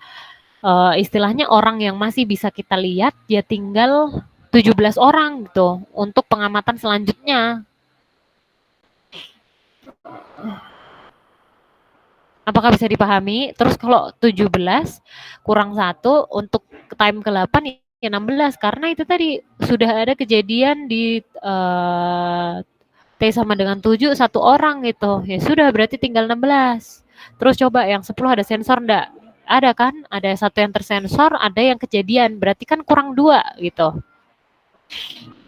istilahnya orang yang masih bisa kita lihat ya tinggal 17 orang gitu untuk pengamatan selanjutnya. Apakah bisa dipahami? Terus kalau 17 kurang 1 untuk time ke-8 ya 16 karena itu tadi sudah ada kejadian di T sama dengan 7 1 orang gitu. Ya sudah berarti tinggal 16. Terus coba yang 10 ada sensor enggak? Ada kan? Ada 1 yang tersensor, ada yang kejadian. Berarti kan kurang 2 gitu.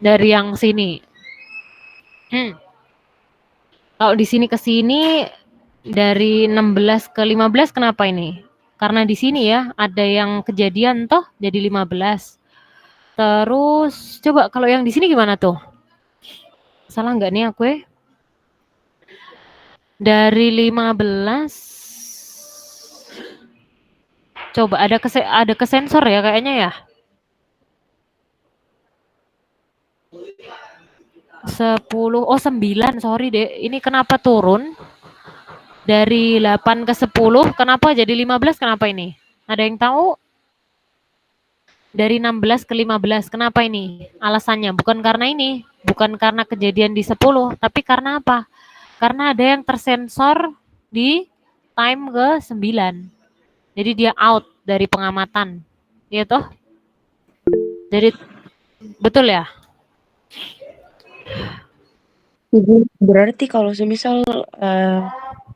Dari yang sini. Kalau di sini ke sini dari 16 ke 15 kenapa ini? Karena di sini ya ada yang kejadian toh jadi 15. Terus coba kalau yang di sini gimana tuh? Salah nggak nih aku ya? Dari 15 coba ada ke sensor ya kayaknya ya. 10, oh 9, sorry deh. Ini kenapa turun? Dari 8 ke 10, kenapa jadi 15? Kenapa ini? Ada yang tahu? Dari 16 ke 15, kenapa ini? Alasannya bukan karena ini, bukan karena kejadian di 10, tapi karena apa? Karena ada yang tersensor di time ke 9. Jadi dia out dari pengamatan. Iya toh? Jadi betul ya? Berarti kalau semisal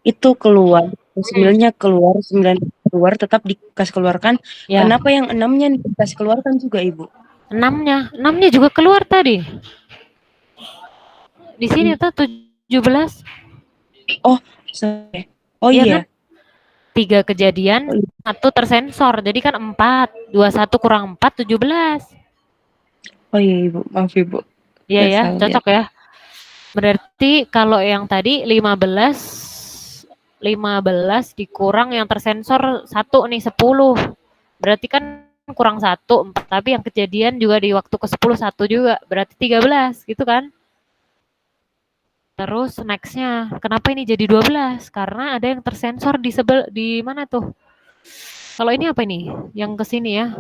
itu keluar, 9-nya keluar, 9 keluar tetap dikasih keluarkan. Ya. Kenapa yang 6-nya dikasih keluarkan juga, Ibu? 6-nya juga keluar tadi. Di sini tuh 17. Oh, sorry. Oh Iya iya. kan? 3 kejadian, 1 tersensor. Jadi kan 4, 21 kurang 4, 17. Oh iya, Ibu. Maaf, Ibu. Iya ya, Salah cocok ya. Berarti kalau yang tadi 15 dikurang yang tersensor 1 nih 10. Berarti kan kurang 1, 4. Tapi yang kejadian juga di waktu ke-10 1 juga. Berarti 13 gitu kan. Terus next-nya, kenapa ini jadi 12? Karena ada yang tersensor di mana tuh? Kalau ini apa ini? Yang ke sini ya.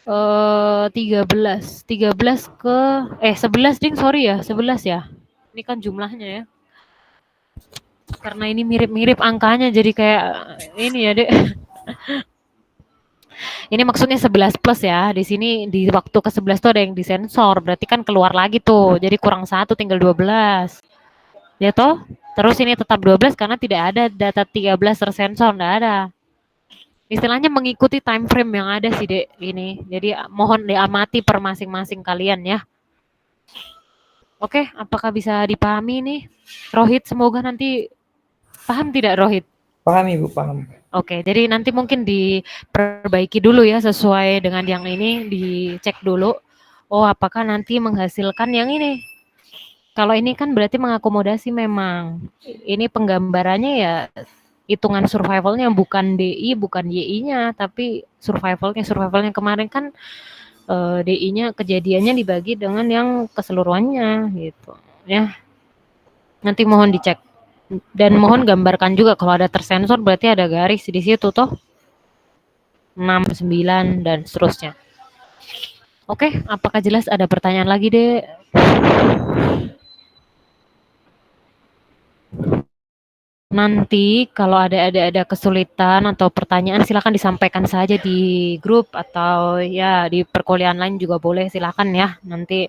13 ke 11 ding, sorry ya, 11 ya. Ini kan jumlahnya ya. Karena ini mirip-mirip angkanya jadi kayak ini ya, Dek. Ini maksudnya 11 plus ya. Di sini di waktu ke 11 tuh ada yang disensor, berarti kan keluar lagi tuh. Jadi kurang 1 tinggal 12. Ya toh? Terus ini tetap 12 karena tidak ada data 13 tersensor, enggak ada. Istilahnya mengikuti time frame yang ada sih, Dek, ini. Jadi mohon diamati per masing-masing kalian ya. Oke, apakah bisa dipahami nih? Rohit, semoga nanti paham tidak Rohit? Paham Ibu, paham. Oke, jadi nanti mungkin diperbaiki dulu ya sesuai dengan yang ini, dicek dulu. Oh, apakah nanti menghasilkan yang ini? Kalau ini kan berarti mengakomodasi memang. Ini penggambarannya ya hitungan survivalnya bukan DI, bukan YI-nya, tapi survivalnya kemarin kan DI-nya kejadiannya dibagi dengan yang keseluruhannya gitu ya. Nanti mohon dicek. Dan mohon gambarkan juga kalau ada tersensor berarti ada garis di situ toh. 6, 9 dan seterusnya. Oke, apakah jelas? Ada pertanyaan lagi, Dek? Nanti kalau ada kesulitan atau pertanyaan silakan disampaikan saja di grup atau ya di perkuliahan lain juga boleh, silakan ya. Nanti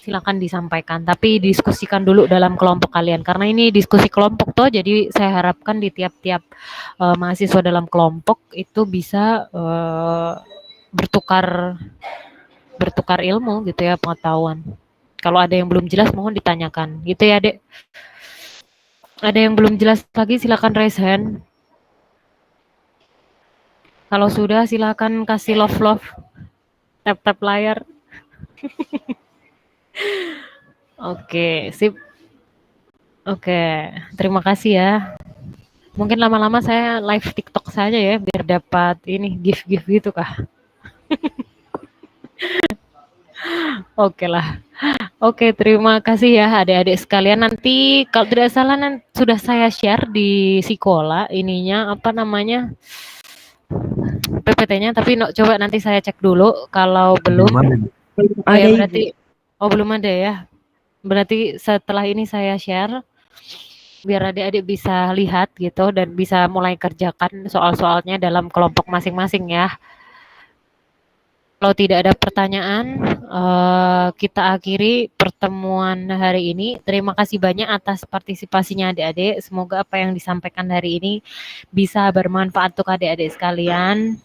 silakan disampaikan, tapi diskusikan dulu dalam kelompok kalian karena ini diskusi kelompok toh, jadi saya harapkan di tiap-tiap mahasiswa dalam kelompok itu bisa bertukar ilmu gitu ya, pengetahuan. Kalau ada yang belum jelas mohon ditanyakan gitu ya, Dek. Ada yang belum jelas lagi silakan raise hand. Kalau sudah silakan kasih love, tap layar. Oke, sip. Oke, terima kasih ya. Mungkin lama-lama saya live TikTok saja ya, biar dapat ini gift-gift gitu kah. Oke lah. Oke, terima kasih ya adik-adik sekalian. Nanti kalau tidak salah sudah saya share di Sikola ininya apa namanya PPT-nya, tapi coba nanti saya cek dulu. Kalau belum, Ada, Ibu. berarti belum ada ya. Berarti setelah ini saya share biar adik-adik bisa lihat gitu dan bisa mulai kerjakan soal-soalnya dalam kelompok masing-masing ya. Kalau tidak ada pertanyaan, kita akhiri pertemuan hari ini. Terima kasih banyak atas partisipasinya adik-adik. Semoga apa yang disampaikan hari ini bisa bermanfaat untuk adik-adik sekalian.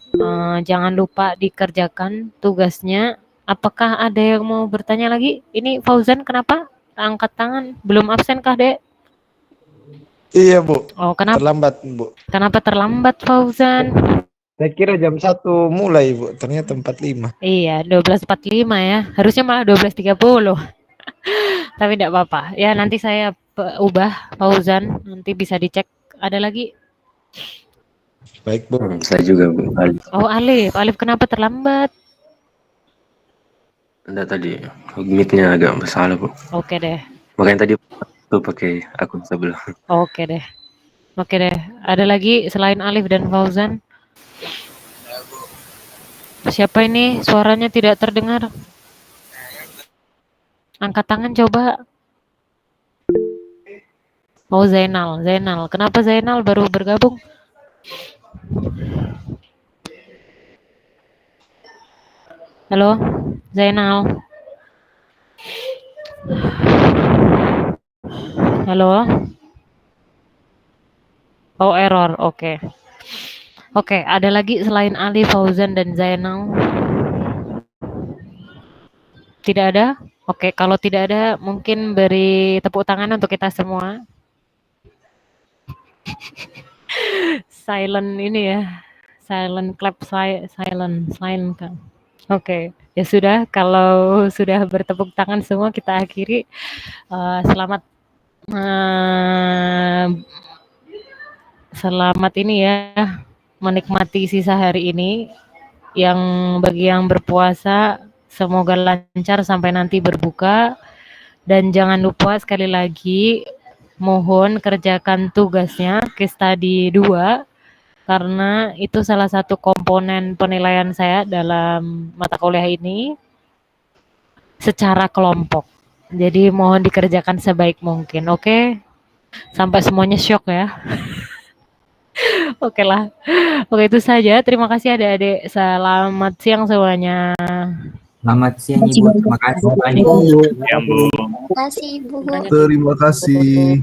Jangan lupa dikerjakan tugasnya. Apakah ada yang mau bertanya lagi? Ini Fauzan kenapa angkat tangan? Belum absen kah, Dek? Iya, Bu. Oh, kenapa? Terlambat, Bu. Kenapa terlambat, Fauzan? Saya kira jam 1 mulai, Bu. Ternyata 45. Iya, 12.45 ya. Harusnya malah 12.30. Tapi tidak apa-apa. Ya, nanti saya ubah Fauzan. Nanti bisa dicek. Ada lagi? Baik, Bu. Saya juga, Bu. Alif. Oh, Alif kenapa terlambat? Anda tadi meet-nya agak bersalah, Bu. Oke deh. Makanya tadi tuh pakai akun sebelah. Oke deh. Ada lagi selain Alif dan Fauzan? Siapa ini? Suaranya tidak terdengar. Angkat tangan coba. Oh, Zainal. Kenapa Zainal baru bergabung? Halo, Zainal. Halo. Oh, error. Oke, ada lagi selain Ali, Fauzan, dan Zainal? Tidak ada? Oke, kalau tidak ada, mungkin beri tepuk tangan untuk kita semua. Silent ini ya. Silent clap, silent kan. Oke, ya sudah. Kalau sudah bertepuk tangan semua, kita akhiri. Selamat ini ya, menikmati sisa hari ini. Yang bagi yang berpuasa, semoga lancar sampai nanti berbuka. Dan jangan lupa sekali lagi, mohon kerjakan tugasnya case study 2 karena itu salah satu komponen penilaian saya dalam mata kuliah ini secara kelompok. Jadi mohon dikerjakan sebaik mungkin, oke? Sampai semuanya syok ya. Oke lah. Oke, itu saja. Terima kasih adik-adik. Selamat siang semuanya. Selamat siang Ibu. Terima kasih banyak. Terima kasih, Bu. Terima kasih.